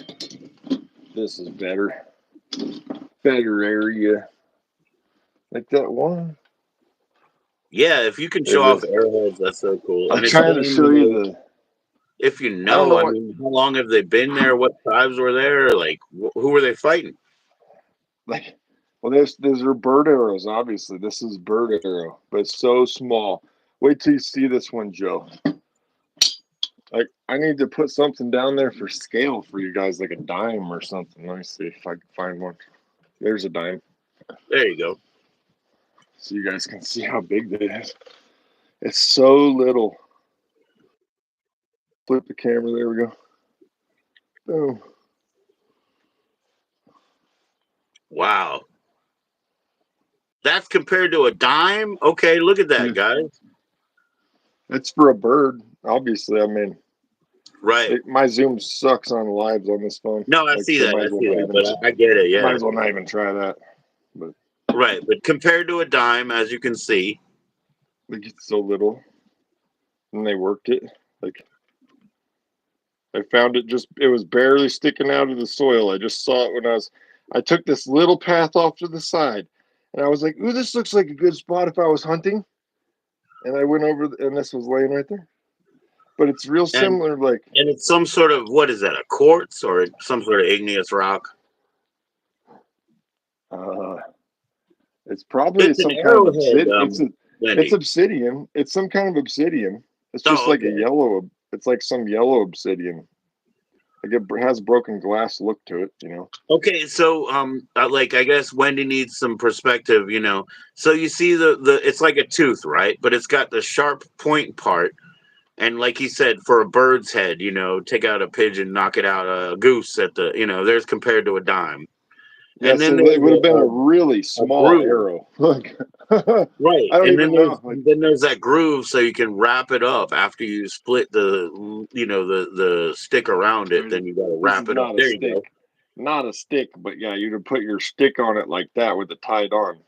This is better. Better area. Like that one. Yeah, if you can show off arrowheads, that's so cool. I'm And it's trying to show you the. if you I don't know know, I what. mean, how long have they been there? What tribes were there? Like, who were they fighting? Like, well, there's are bird arrows. Obviously, this is bird arrow, but it's so small. Wait till you see this one, Joe. Like, I need to put something down there for scale for you guys, like a dime or something. Let me see if I can find one. There's a dime, There you go. so you guys can see how big that is. It's so little. Flip the camera. There we go. Boom. Wow. That's compared to a dime? Okay, look at that, Yeah, guys. it's for a bird. Obviously, I mean, Right. my Zoom sucks on lives on this phone. No, I Like, see so that. might I as well see not that. even. But I get it. Might Yeah. as well not even try that. but Right, but compared to a dime, as you can see, like it's so little, and they worked it. Like I found it just it was barely sticking out of the soil. I just saw it when I took this little path off to the side, and I was like, "Ooh, this looks like a good spot if I was hunting." And I went over, and this was laying right there. But it's real and similar. Like and it's some sort of, what is that? A quartz or some sort of igneous rock? uh, it's probably It's an some kind of arrowhead, obsidian. It's Wendy. obsidian. It's some kind of obsidian. It's just Oh, like a okay. yellow. It's like some yellow obsidian. Like it has broken glass look to it. You know. Okay, so like I guess Wendy needs some perspective, you know. So you see the it's like a tooth, right? But it's got the sharp point part, and like he said, for a bird's head, you know, take out a pigeon, knock it out a goose at the, you know, there's compared to a dime. Yeah. And then So it there's would have been a a, really a small groove. arrow. Like I Right, don't and even know. Like then there's that groove, so you can wrap it up after you split the, you know, the stick around it. Then you got to this wrap is it up. not a There you go. stick. Not a stick, but yeah, you'd have put your stick on it like that with it tied on.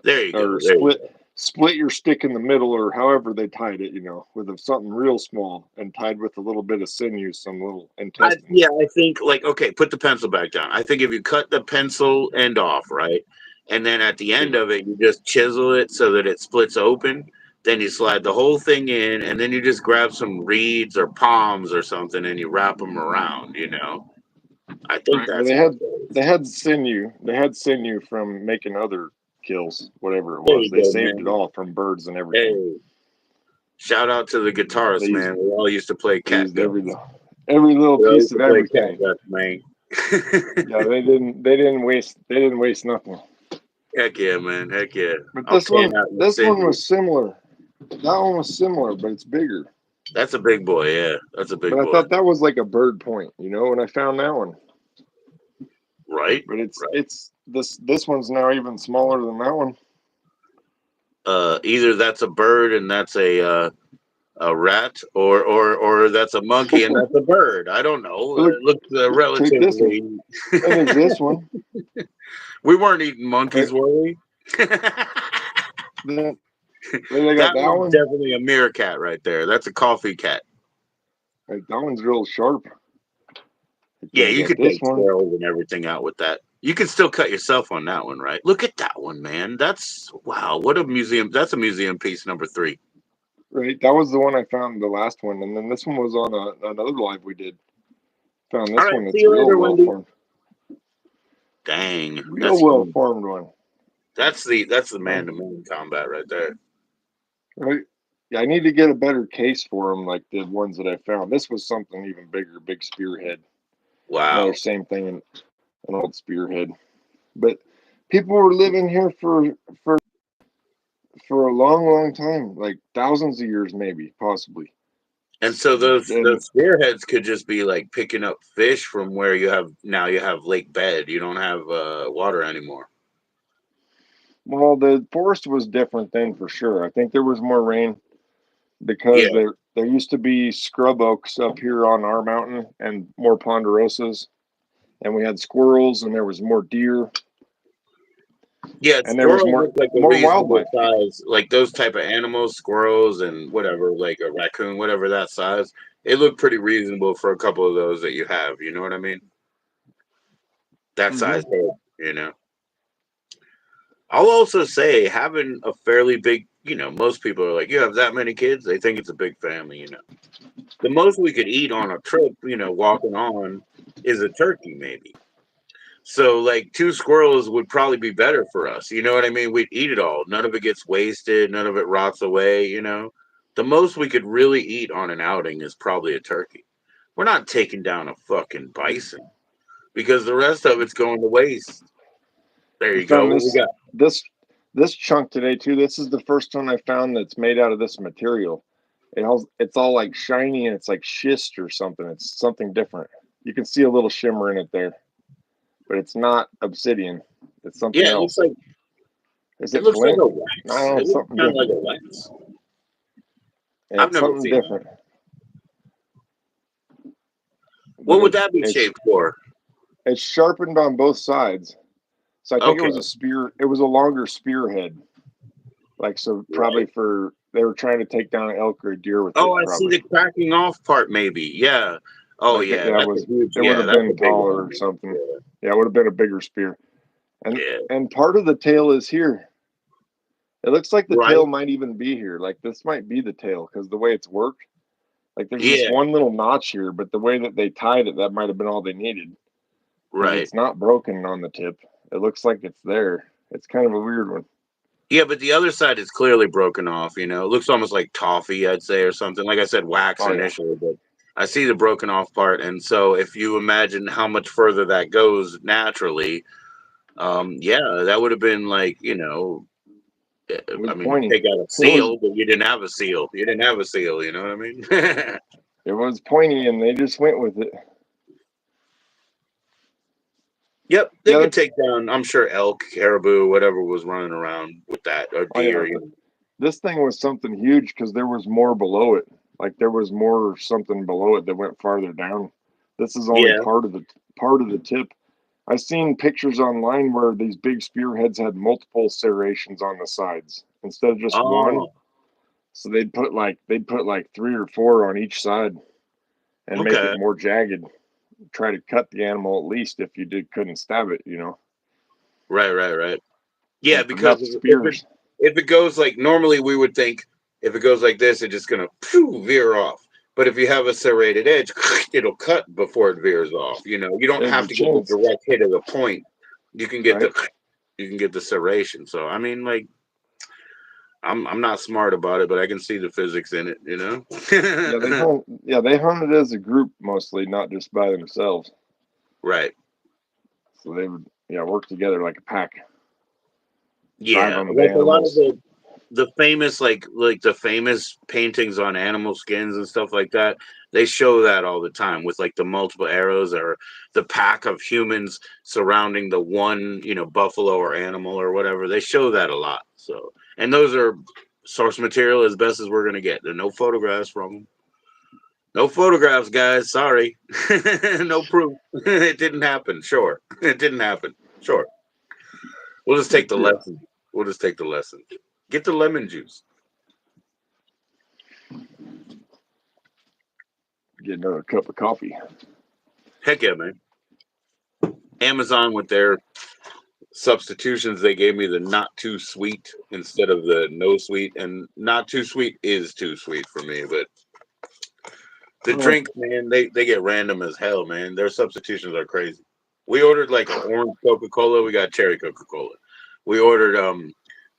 There you Or go. There you go. split your stick in the middle or however they tied it, you know, with something real small and tied with a little bit of sinew, some little intestines. Yeah, I think like, okay, put the pencil back down. I think if you cut the pencil end off, right, and then at the end Yeah. of it you just chisel it so that it splits open. Then you slide the whole thing in, and then you just grab some reeds or palms or something, and you wrap them around. You know, I think Right. Well, that's how it they goes. had sinew. They had sinew from making other kills, whatever it There was. you They go, saved it man. all from birds and everything. Hey, shout out to the They guitarist, used man. We all used to play they used catguns. every little We all piece used to of play everything. catguns, man. Yeah, they didn't waste nothing. Heck yeah, man. Heck yeah. But Okay, now this one Cindy. was similar. That one was similar, but it's bigger. That's a big boy. Yeah, that's a But big I boy. thought that was like a bird point, you know, when I found that one. Right? But Right. it's this one's now even smaller than that one. Either that's a bird and that's a rat, or that's a monkey and that's a bird. I don't know. But look, It looks take this one. relatively. And there's this one. We weren't eating monkeys, Right? were we? Then they got That that one's one. definitely a meerkat right there. That's a coffee cat. Right, that one's real sharp. Yeah, Then you you got could this take one. squirrels and everything out with that. You can still cut yourself on that one, right? Look at that one, man. That's wow. What a museum. That's a museum piece number 3. Right, that was the one I found, the last one, and then this one was on another live we did. Found All this right. one. See It's you real later, well Wendy. formed. Dang. Real well formed one. That's the man Um, to man combat right there. right. Yeah, I need to get a better case for them, like the ones that I found. This was something even bigger, big spearhead. Another Wow. same thing, an old spearhead. But people were living here for a long, long time, like thousands of years, maybe, possibly. And so And those spearheads could just be like picking up fish from where you have lake bed. You don't have water anymore. well, the forest was different then for sure. I think there was more rain because Yeah. there used to be scrub oaks up here on our mountain and more ponderosas, and we had squirrels and there was more deer Yeah, and there was squirrels look like a more reasonable wildlife. size. Like those type of animals, squirrels and whatever, like a raccoon, whatever that size. It looked pretty reasonable for a couple of those that you have. You know what I mean? That Mm-hmm. size head, you know. I'll also say having a fairly big, you know, most people are like, you have that many kids, they think it's a big family, you know. The most we could eat on a trip, you know, walking on is a turkey, maybe. So, like, 2 squirrels would probably be better for us. You know what I mean? We'd eat it all. None of it gets wasted. None of it rots away, you know? The most we could really eat on an outing is probably a turkey. We're not taking down a fucking bison because the rest of it's going to waste. There I you go. found What we got? this this chunk today too. This is the first one I found that's made out of this material. It's all like shiny and it's like schist or something. It's something different. You can see a little shimmer in it there, but it's not obsidian. It's something Yeah, it looks else. like Is it it looks like flint? a I wax. don't know. It It's looks something kind of like different. a wax. I've It's never something seen that. different. What But would that be it's shaped for? it's sharpened on both sides, So I think it Okay. was a spear. It was a longer spearhead. Like so, probably Right. for they were trying to take down an elk or a deer with Oh, it. I see Probably the cracking off part. Maybe. Yeah. Oh, like yeah. yeah, That's a huge. it would Yeah, have that's a been big taller one. or something. Yeah. Yeah, it would have been a bigger spear. And Yeah. and part of the tail is here. It looks like the Right. tail might even be here. Like this might be the tail because the way it's worked. Like there's this Yeah. one little notch here, but the way that they tied it, that might have been all they needed because Right. it's not broken on the tip. It looks like it's there. It's kind of a weird one. Yeah, but the other side is clearly broken off. You know, it looks almost like toffee, I'd say, or something. Like I said, wax Oh yeah, initially, but I see the broken off part. And so, if you imagine how much further that goes naturally, yeah, that would have been like, it was I mean, pointy. take out a It was seal, but you didn't have a seal. You didn't have a seal. You know what I mean? it was pointy, and they just went with it. Yep, they Yeah, could that's take down. I'm sure elk, caribou, whatever was running around with that, or oh yeah. deer. This thing was something huge because there was more below it. Like there was more something below it that went farther down. This is only Yeah. part of the tip. I've seen pictures online where these big spearheads had multiple serrations on the sides instead of just one. Oh, So they'd put like three or four on each side and make it okay. more jagged. Try to cut the animal at least if you couldn't stab it, you know. Right, right, right. Yeah, Like the because nut spears. if it goes like normally we would think if it goes like this, it's just gonna veer off. But if you have a serrated edge, it'll cut before it veers off. You know, you don't There's have a to get the chance, direct hit of the point. You can get right? the serration. So I mean, like I'm not smart about it, but I can see the physics in it. You Yeah, know. they hunted as a group mostly, not just by themselves. Right. So they would work together like a pack, drive Yeah. on the Like a lot of animals. the famous like the famous paintings on animal skins and stuff like that, they show that all the time with like the multiple arrows or the pack of humans surrounding the one buffalo or animal or whatever. They show that a lot. So, and those are source material as best as we're going to get. There are no photographs from them. No photographs, guys. Sorry. No proof. It didn't happen. Sure. It didn't happen. Sure. We'll just take the Yeah, lesson. We'll just take the lesson. Get the lemon juice. get another cup of coffee. Heck yeah, man. Amazon with their substitutions, they gave me the not too sweet instead of the no sweet, and not too sweet is too sweet for me. But the Oh, drinks, man, they get random as hell, man. Their substitutions are crazy. We ordered like an orange Coca Cola, we got cherry Coca Cola. We ordered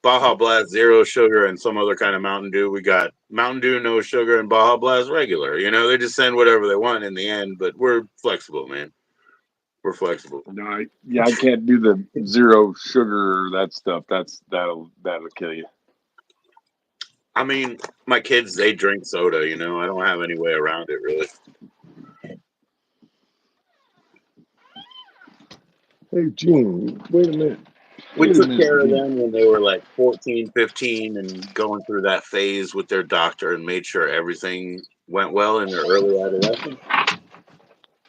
Baja Blast zero sugar and some other kind of Mountain Dew. We got Mountain Dew no sugar and Baja Blast regular. You know, they just send whatever they want in the end, but we're flexible, man. We're flexible. no, I can't do the zero sugar or that stuff. That'll kill you. I mean, my kids, they drink soda, I don't have any way around it, really. Hey, Gene, wait a minute. We Wait a took minute, care of Gene. them when they were like 14, 15 and going through that phase with their doctor and made sure everything went well in their early adolescence.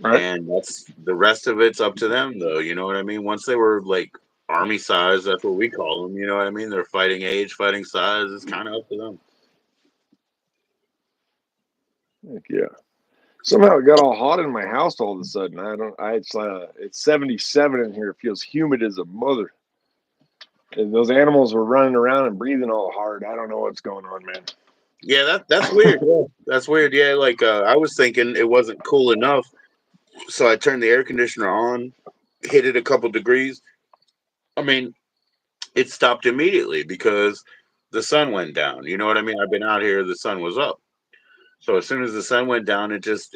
Right? And that's the rest of it's up to them, though. You know what I mean? Once they were like army size, that's what we call them. You know what I mean? They're fighting age, fighting size. It's kind of up to them. Heck yeah. Somehow it got all hot in my house all of a sudden. I don't. It's 77 in here. It feels humid as a mother. And those animals were running around and breathing all hard. I don't know what's going on, man. Yeah, that's weird. Yeah, that's weird. Yeah, like I was thinking it wasn't cool enough, so I turned the air conditioner on, hit it a couple degrees. I mean, it stopped immediately because the sun went down. You know what I mean? I've been out here, the sun was up. So as soon as the sun went down, it just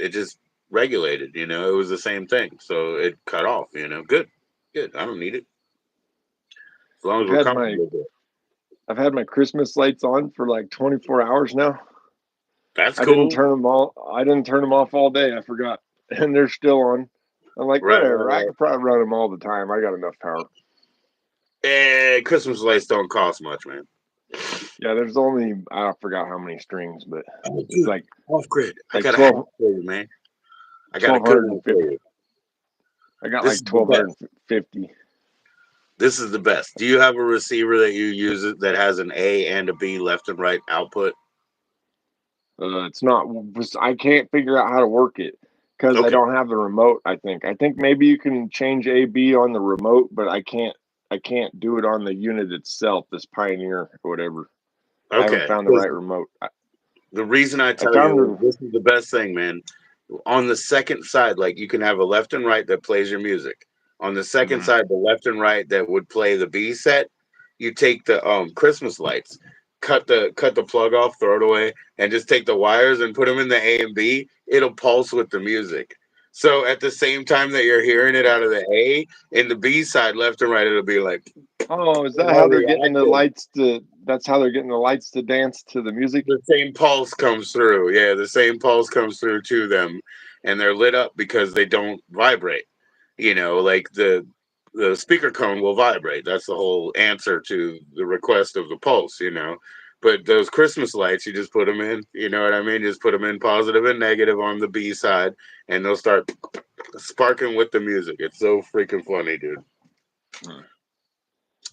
regulated, it was the same thing. So it cut off, Good. Good. I don't need it. As long as I've we're had my comfortable with it. I've had my Christmas lights on for like 24 hours now. That's I didn't cool. turn them all. I didn't turn them off all day. I forgot, and they're still on. I'm like, Right, right, whatever. I right. could probably run them all the time. I got enough power. Christmas lights don't cost much, man. Yeah, there's only I forgot how many strings, but Oh, it's dude, like off grid. I like got a hack 12, for you, man. I got a good one for 1250. you. I got This like is the best. 1250. This is the best. Do you have a receiver that you use that has an A and a B left and right output? It's not. I can't figure out how to work it because I Okay. don't have the remote. I think maybe you can change AB on the remote, but I can't. I can't do it on the unit itself. This Pioneer or whatever. I haven't Okay. found the right remote. The reason I I tell found you the. this is the best thing, man. On the second side, like you can have a left and right that plays your music. On the second Mhm. side, the left and right that would play the B set, you take the Christmas lights, cut the plug off, throw it away, and just take the wires and put them in the A and B. It'll pulse with the music. So at the same time that you're hearing it out of the A, in the B side, left and right, it'll be like Oh, is that all how they're getting the reactive. lights to? That's how they're getting the lights to dance to the music. The same pulse comes through. Yeah, the same pulse comes through to them, and they're lit up because they don't vibrate. Like the speaker cone will vibrate. That's the whole answer to the request of the pulse. But those Christmas lights, you just put them in. You know what I mean? Just put them in positive and negative on the B side, and they'll start sparking with the music. It's so freaking funny, dude. Hmm.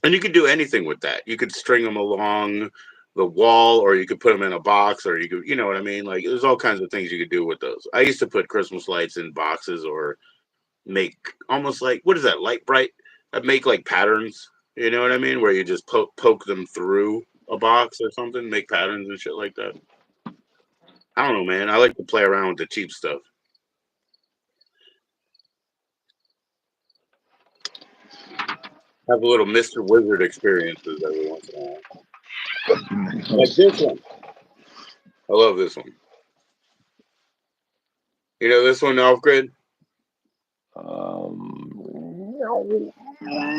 And you could do anything with that. You could string them along the wall, or you could put them in a box, or you know what I mean? Like, there's all kinds of things you could do with those. I used to put Christmas lights in boxes, or make almost like, what is that, light bright? I'd make like patterns, you know what I mean? Where you just poke them through a box or something, make patterns and shit like that. I don't know, man. I like to play around with the cheap stuff. Have a little Mr. Wizard experiences every once in a while. Like this one. I love this one. You know this one, off grid? No.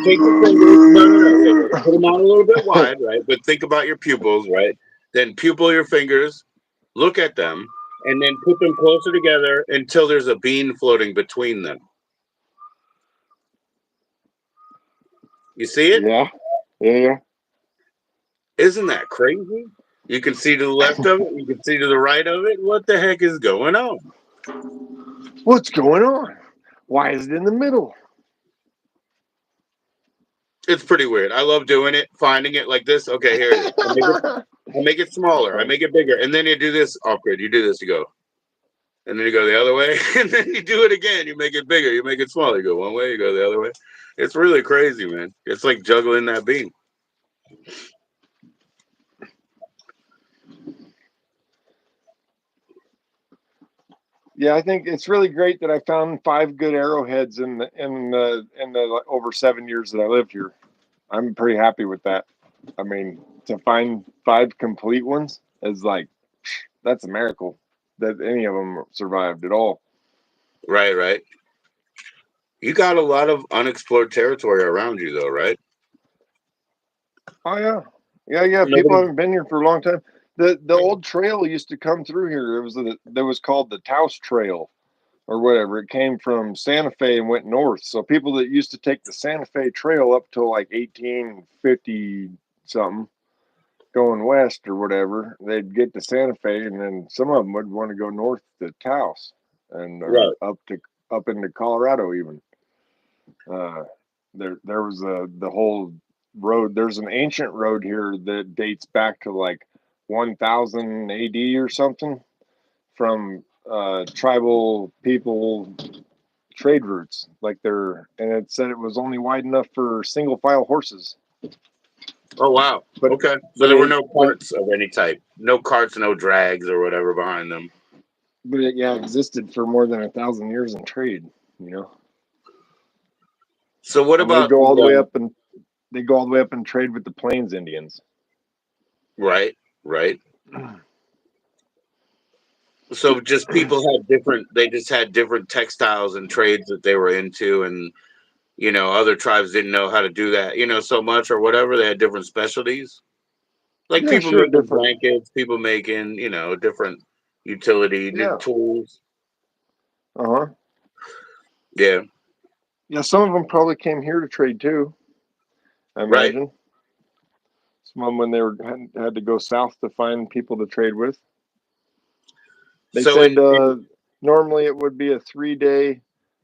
Take your fingers. No, no, no. Yeah, yeah. Put them out a little bit wide, right? But think about your pupils, right? Then pupil your fingers, look at them, and then put them closer together until there's a bean floating between them. You see it? Yeah, yeah, Isn't that crazy? You can see to the left of it, you can see to the right of it. What the heck is going on? What's going on? Why is it in the middle? It's pretty weird. I love doing it, finding it like this. Okay, here it is. I make it smaller. I make it bigger. And then you do this awkward. You do this, you go. And then you go the other way, and then you do it again. You make it bigger, you make it smaller. You go one way, you go the other way. It's really crazy, man. It's like juggling that beam. Yeah, I think it's really great that I found 5 good arrowheads in the over 7 years that I lived here. I'm pretty happy with that. I mean, to find 5 complete ones is like that's a miracle that any of them survived at all. Right, right. You got a lot of unexplored territory around you, though, right? Oh yeah, yeah, yeah. People Nobody. haven't been here for a long time. The old trail used to come through here. That was called the Taos Trail or whatever. It came from Santa Fe and went north. So people that used to take the Santa Fe Trail up till like 1850 something, going west or whatever, they'd get to Santa Fe, and then some of them would want to go north to Taos and or Right. up into Colorado even. Uh, there was the whole road. There's an ancient road here that dates back to like 1000 AD or something from tribal people trade routes. Like and it said it was only wide enough for single file horses, Oh wow. but Okay. So but there were it no but carts of any type. No carts, no drags or whatever behind them. but it yeah existed for more than 1,000 years in trade. You know, So what and they'd about go all the way the up and they go all the way up and trade with the Plains Indians. right, right. So just people had different. They just had different textiles and trades that they were into, and other tribes didn't know how to do that, so much or whatever. They had different specialties, like Yeah, people sure, making different. blankets, people making, different utility Yeah, tools. uh huh. Yeah, Yeah, some of them probably came here to trade too. I right. imagine some of them when they had to go south to find people to trade with. They So said in normally it would be a 3 day.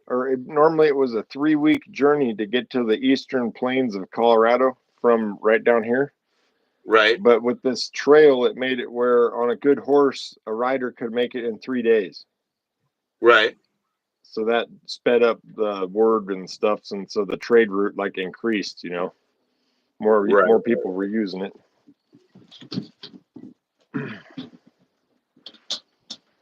normally it was a 3 week journey to get to the eastern plains of Colorado from right down here. Right, But with this trail, it made it where on a good horse, a rider could make it in 3 days. right, So that sped up the word and stuff, and so the trade route like increased. right. More people were using it.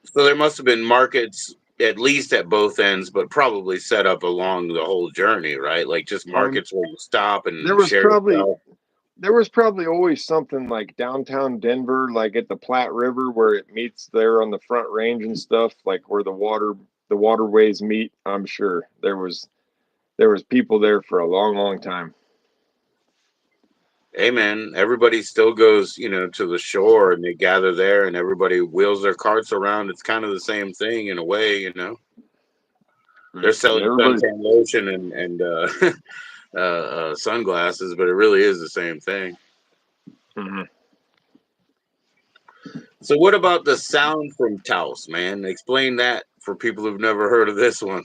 So there must have been markets at least at both ends, but probably set up along the whole journey, right? Like just Um, markets where you stop there and was share probably yourself. there was probably always something like downtown Denver, like at the Platte River, where it meets there on the Front Range and stuff, like where the waterways meet. I'm sure there was people there for a long, long time. Hey man, everybody still goes, to the shore and they gather there and everybody wheels their carts around. It's kind of the same thing in a way. They're Right. And selling everybody, suntan lotion and sunglasses, but it really is the same thing. mhm. So what about the sound from Taos, man? Explain that for people who've never heard of this one.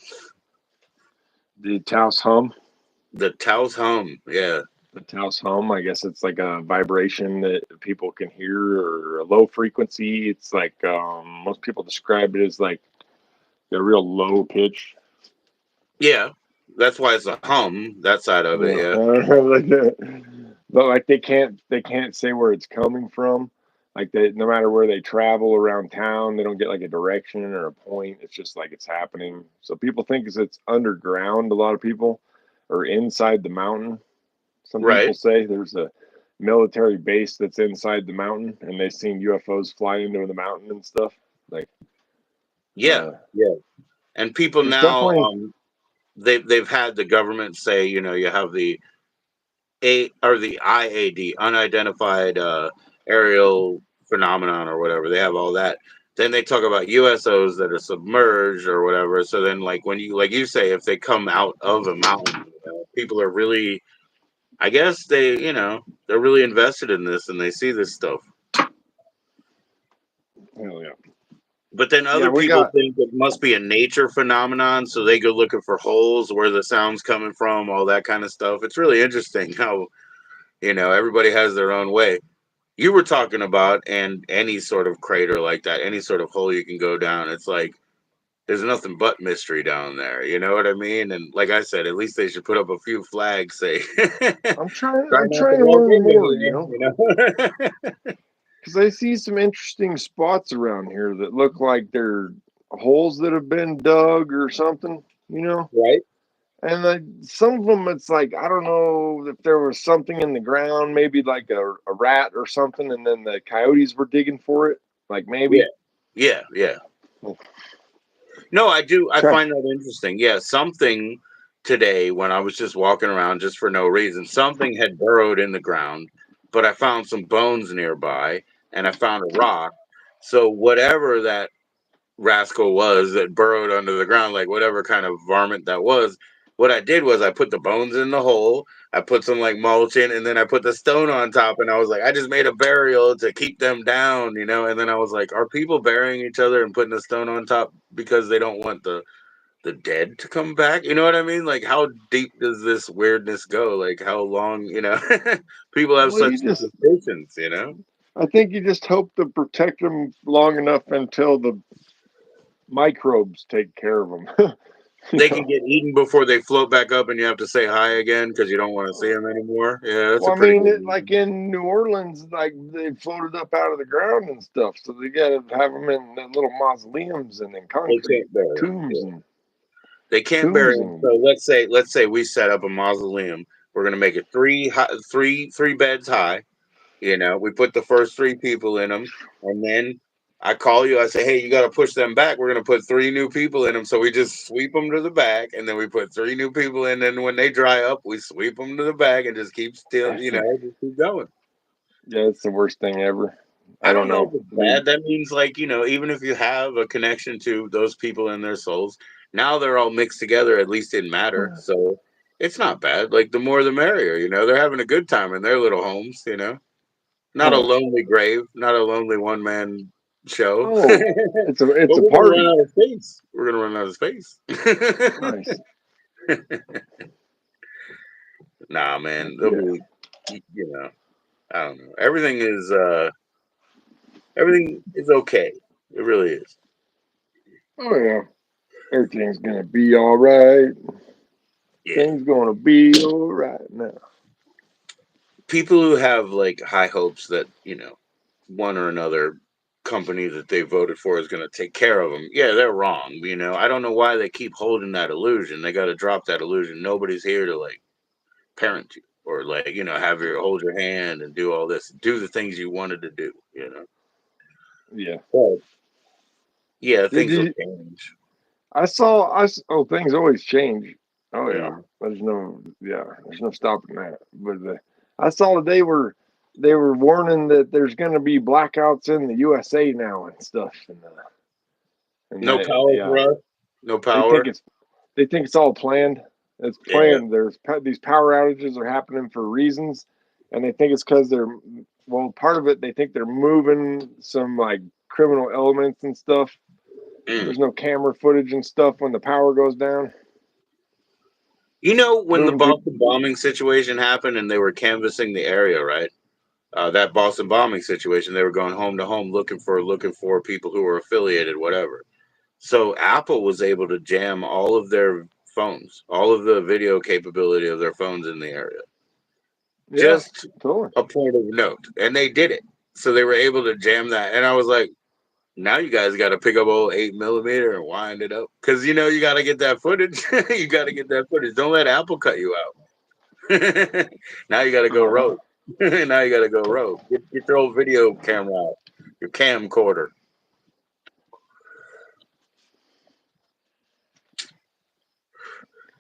The Taos hum. The Taos hum. Yeah. The Taos hum. I guess it's like a vibration that people can hear, or a low frequency. It's like most people describe it as like a real low pitch. Yeah. That's why it's a hum, that side of it, Yeah, yeah. like but like they can't say where it's coming from. Like they, no matter where they travel around town, they don't get like a direction or a point. It's just like it's happening. So people think it's underground. A lot of people, or inside the mountain. Some people Right. say there's a military base that's inside the mountain, and they've seen UFOs fly into the mountain and stuff. Like, Yeah. uh, Yeah. And people there's now, definitely, they've had the government say, you have the the IAD, unidentified aerial phenomenon or whatever. They have all that. Then they talk about USOs that are submerged or whatever. So then, like when you, like you say, if they come out of a mountain, people are really, I guess they're really invested in this and they see this stuff. hell yeah, But then yeah, other we people got. think it must be a nature phenomenon, so they go looking for holes where the sound's coming from, all that kind of stuff. It's really interesting how everybody has their own way. You were talking about, and any sort of crater like that, any sort of hole you can go down, it's like there's nothing but mystery down there. You know what I mean? And like I said, at least they should put up a few flags, say, I'm trying. try I'm not to trying to walk learn into more. here. Because I see some interesting spots around here that look like they're holes that have been dug or something. Right? And some of them, it's like I don't know if there was something in the ground, maybe like a rat or something, and then the coyotes were digging for it. Like Yeah, maybe. yeah, yeah. No, I do. I Try. find that interesting. Yeah, something today when I was just walking around just for no reason, something had burrowed in the ground, but I found some bones nearby and I found a rock. So whatever that rascal was that burrowed under the ground, like whatever kind of varmint that was, what I did was I put the bones in the hole, I put some like mulch in, and then I put the stone on top, and I was like, I just made a burial to keep them down. And then I was like, are people burying each other and putting a stone on top because they don't want the dead to come back? You know what I mean? Like, how deep does this weirdness go? Like, how long? People have Well, such you just. superstitions. I think you just hope to protect them long enough until the microbes take care of them. you They can know. get eaten before they float back up, and you have to say hi again because you don't want to see them anymore. Yeah, that's Well, a I pretty mean, good like one. in New Orleans, like they floated up out of the ground and stuff, so they got to have them in the little mausoleums and in They concrete can't bury them. tombs Yeah. and They can't bury tombs them. and So let's say we set up a mausoleum. We're gonna make it three beds high. We put the first three people in them, and then I call you. I say, hey, you got to push them back. We're gonna put three new people in them. So we just sweep them to the back, and then we put three new people in. And when they dry up, we sweep them to the back and just keep still. Just keep going. yeah, it's the worst thing ever. I I don't don't know if know. it's bad. That means like, even if you have a connection to those people and their souls, now they're all mixed together, at least in matter. So it's not bad. Like the more the merrier. They're having a good time in their little homes. Not a Huh. lonely grave, not a lonely one man show. Oh, But it's a we're gonna run party. out of space. We're gonna run out of space. Nice. Nah, Heck man, they'll yeah. be, you know, I don't know. Everything is okay. It really is. Oh yeah. Everything's gonna be all right. Yeah. Things gonna be all right now. People who have like high hopes that, one or another company that they voted for is going to take care of them. Yeah, they're wrong. I don't know why they keep holding that illusion. They got to drop that illusion. Nobody's here to like parent you or like, have your hold your hand and do all this, do the things you wanted to do. Yeah. But yeah, Did things will you? change. Oh, things always change. Oh yeah. Mm. There's no stopping that. But I saw today where they were warning that there's gonna be blackouts in the USA now and stuff, and No they, power for yeah, us. No they think power. it's all planned. It's Yeah. planned. These power outages are happening for reasons, and they think it's because part of it they think they're moving some like criminal elements and stuff. Mm. There's no camera footage and stuff when the power goes down. When the Moving people. Boston bombing situation happened and they were canvassing the area, right? That Boston bombing situation, they were going home to home looking for people who were affiliated, whatever. So Apple was able to jam all of their phones, all of the video capability of their phones in the area. Yeah, Just totally. a point of note, and they did it. So they were able to jam that, and I was like, now you guys got to pick up old 8mm and wind it up because you got to get that footage. You got to get that footage. Don't let Apple cut you out. Now you got to go Uh-huh. rogue. Now you got to go rogue. Get your old video camera out, your camcorder.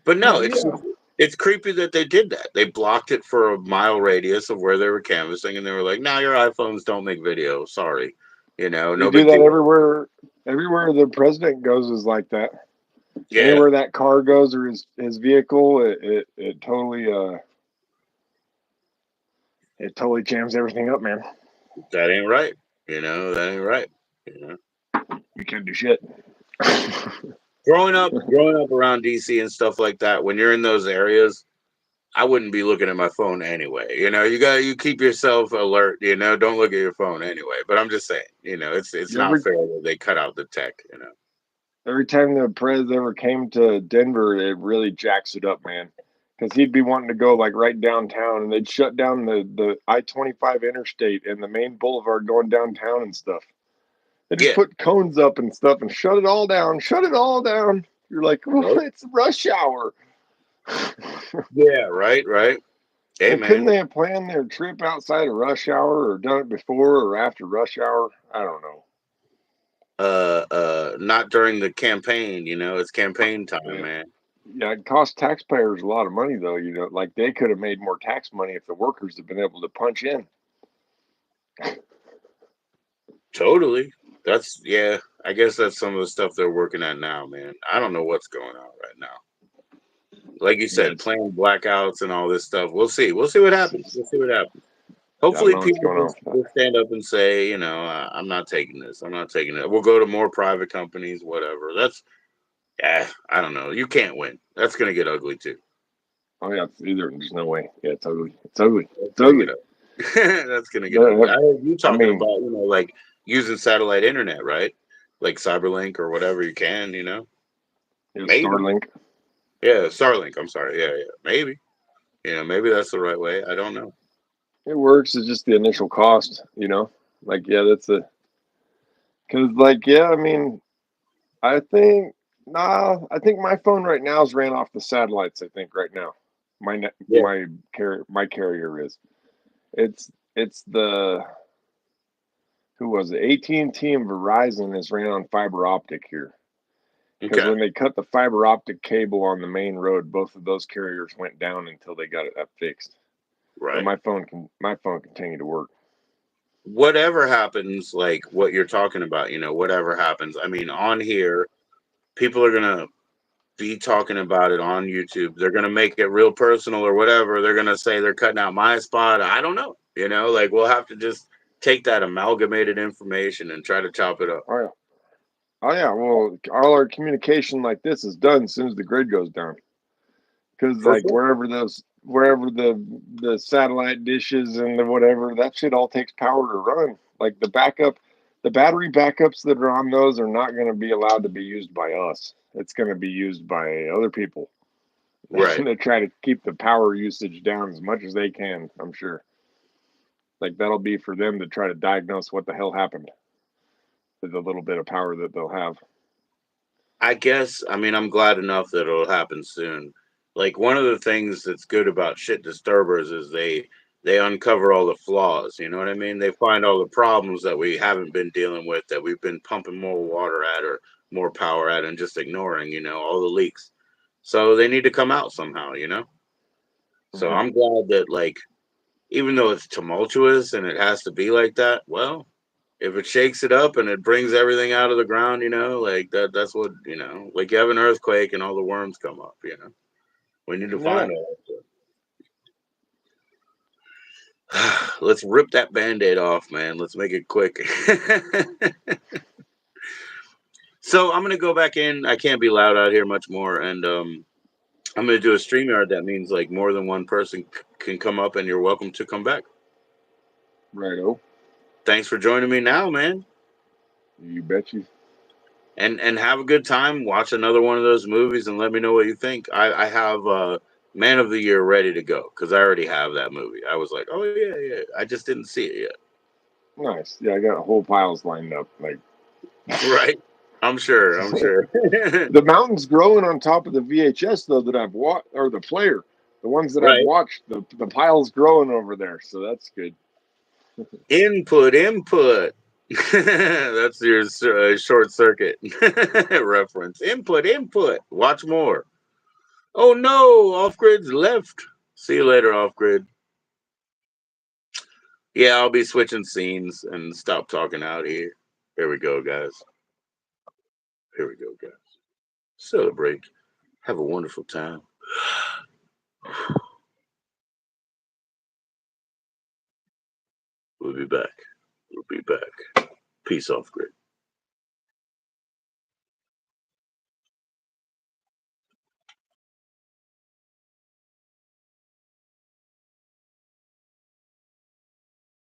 But no, Hell yeah. it's creepy that they did that. They blocked it for a mile radius of where they were canvassing, and they were like, "Now your iPhones don't make video. Sorry, They no do big that deal." everywhere. Everywhere the president goes is like that. Yeah, Anywhere that car goes or his vehicle, it totally jams everything up, man. that ain't right. That ain't right. You know, You can't do shit. growing up around DC and stuff like that, when you're in those areas, I wouldn't be looking at my phone anyway. You keep yourself alert. Don't look at your phone anyway. But I'm just saying, it's not every fair that they cut out the tech. every time the president ever came to Denver, it really jacks it up, man. Because he'd be wanting to go like right downtown, and they'd shut down the I-25 interstate and the main boulevard going downtown and stuff. They just Yeah, put cones up and stuff and shut it all down. Shut it all down. You're like, well, right. it's rush hour. Yeah, right, right. Hey, Like, couldn't man. they have planned their trip outside of rush hour or done it before or after rush hour? I don't know. Not during the campaign. It's campaign time, Yeah, man. yeah, it cost taxpayers a lot of money, though. Like they could have made more tax money if the workers had been able to punch in. Totally. Yeah. I guess that's some of the stuff they're working at now, man. I don't know what's going on right now. Like you Yeah, said, playing blackouts and all this stuff. We'll see. We'll see what happens. We'll see what happens. I don't Hopefully, know what's people going on with will stand up and say, I'm not taking this. I'm not taking it. We'll go to more private companies, whatever. I don't know. You can't win. That's gonna get ugly too. that. Oh yeah, it's either. There's no way. Yeah, it's ugly. It's ugly. That's It's gonna get ugly. ugly. That's gonna get ugly. I The- heard you I talking mean, about, like using satellite internet, right? Like Cyberlink or whatever you can. it was Maybe. Starlink. Yeah, Starlink. I'm sorry. Yeah, yeah. Maybe. Maybe that's the right way. I don't know. It works. It's just the initial cost. Like yeah, that's a because like yeah, I mean, I think I think my phone right now is ran off the satellites. I think right now, Yeah. my carrier is. It's the who was it? AT&T and Verizon is ran on fiber optic here. Because Okay. when they cut the fiber optic cable on the main road, both of those carriers went down until they got it up fixed. But Right. my phone continued to work. Whatever happens, like what you're talking about, whatever happens. I mean, on here, people are gonna be talking about it on YouTube. They're gonna make it real personal or whatever. They're gonna say they're cutting out my spot. I don't know. Like we'll have to just take that amalgamated information and try to chop it up. Oh yeah. Oh yeah. Well, all our communication like this is done as soon as the grid goes down. Because For like sure. wherever the satellite dishes and the whatever, that shit all takes power to run. Like the battery backups that are on those are not going to be allowed to be used by us. It's going to be used by other people. Right. They try to keep the power usage down as much as they can. I'm sure. Like that'll be for them to try to diagnose what the hell happened with the little bit of power that they'll have. I guess, I mean, I'm glad enough that it'll happen soon. Like one of the things that's good about shit disturbers is they uncover all the flaws, you know what I mean? They find all the problems that we haven't been dealing with, that we've been pumping more water at or more power at and just ignoring, all the leaks. So they need to come out somehow, you know? So Hmm. I'm glad that, like, even though it's tumultuous and it has to be like that, well, if it shakes it up and it brings everything out of the ground, like that's what, like you have an earthquake and all the worms come up. We need to Yeah. find all that. Let's rip that band-aid off, man. Let's make it quick. So I'm gonna go back in. I can't be loud out here much more, and I'm gonna do a StreamYard. That means like more than one person can come up, and you're welcome to come back. Righto. Thanks for joining me now, man. You bet you. And have a good time. Watch another one of those movies and let me know what you think. I have Man of the Year ready to go because I already have that movie. I was like, oh yeah, yeah. I just didn't see it yet. Nice. Yeah, I got whole piles lined up. Like Right? I'm sure. I'm sure. the mountains growing on top of the VHS though that I've watched, or the player, the ones that I've Right. watched, the piles growing over there, so that's good. Input. Input. That's your short circuit reference. Input. Input. Watch more. Oh no, off grid's left. See you later, off grid. Yeah, I'll be switching scenes and stop talking out here. Here we go, guys. Here we go, guys. Celebrate. Have a wonderful time. We'll be back. We'll be back. Peace off, grid.